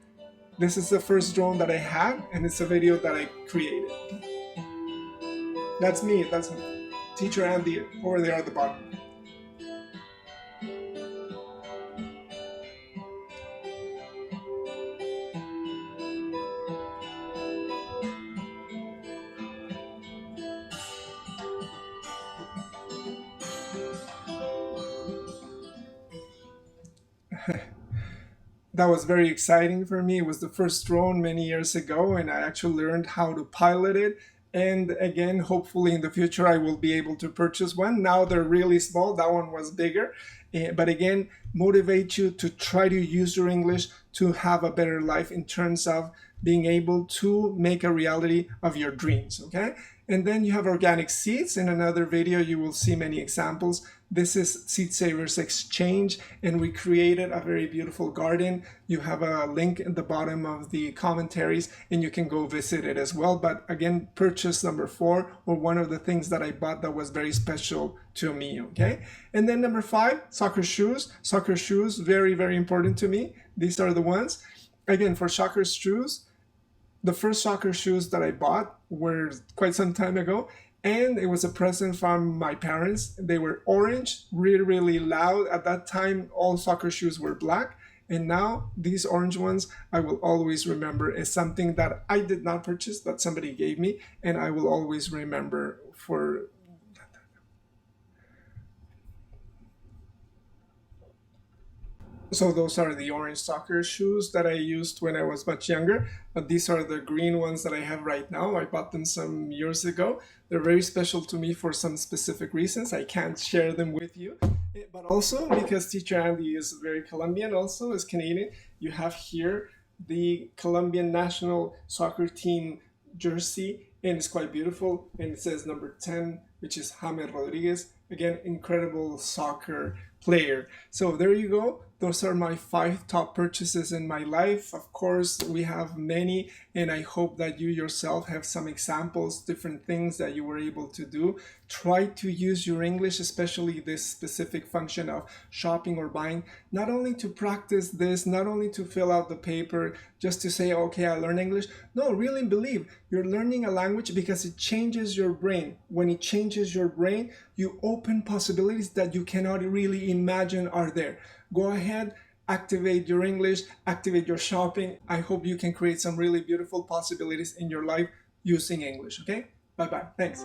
This is the first drone that I had, and it's a video that I created. That's me. That's Teacher Andy over there at the bottom. That was very exciting for me. It was the first drone many years ago, and I actually learned how to pilot it. And again, hopefully in the future, I will be able to purchase one. Now they're really small. That one was bigger. But again, motivate you to try to use your English to have a better life in terms of being able to make a reality of your dreams, okay? And then you have organic seeds. In another video, you will see many examples. This is Seed Savers Exchange, and we created a very beautiful garden. You have a link at the bottom of the commentaries, and you can go visit it as well. But again, purchase number 4, or one of the things that I bought that was very special to me, okay? And then number 5, soccer shoes. Soccer shoes, very, very important to me. These are the ones. Again, for soccer shoes, the first soccer shoes that I bought were quite some time ago, and it was a present from my parents. They were orange, really, really loud. At that time, all soccer shoes were black, and now these orange ones I will always remember as something that I did not purchase, that somebody gave me, and I will always remember for. So those are the orange soccer shoes that I used when I was much younger, but these are the green ones that I have right now. I bought them some years ago. They're very special to me for some specific reasons. I can't share them with you, but also because Teacher Andy is very Colombian, also is Canadian. You have here the Colombian national soccer team jersey, and it's quite beautiful, and it says number 10, which is James Rodriguez. Again, incredible soccer player. So there you go. Those are my 5 top purchases in my life. Of course, we have many, and I hope that you yourself have some examples, different things that you were able to do. Try to use your English, especially this specific function of shopping or buying, not only to practice this, not only to fill out the paper, just to say, okay, I learned English. No, really believe you're learning a language because it changes your brain. When it changes your brain, you open possibilities that you cannot really imagine are there. Go ahead, activate your English, activate your shopping. I hope you can create some really beautiful possibilities in your life using English, okay? Bye-bye. Thanks.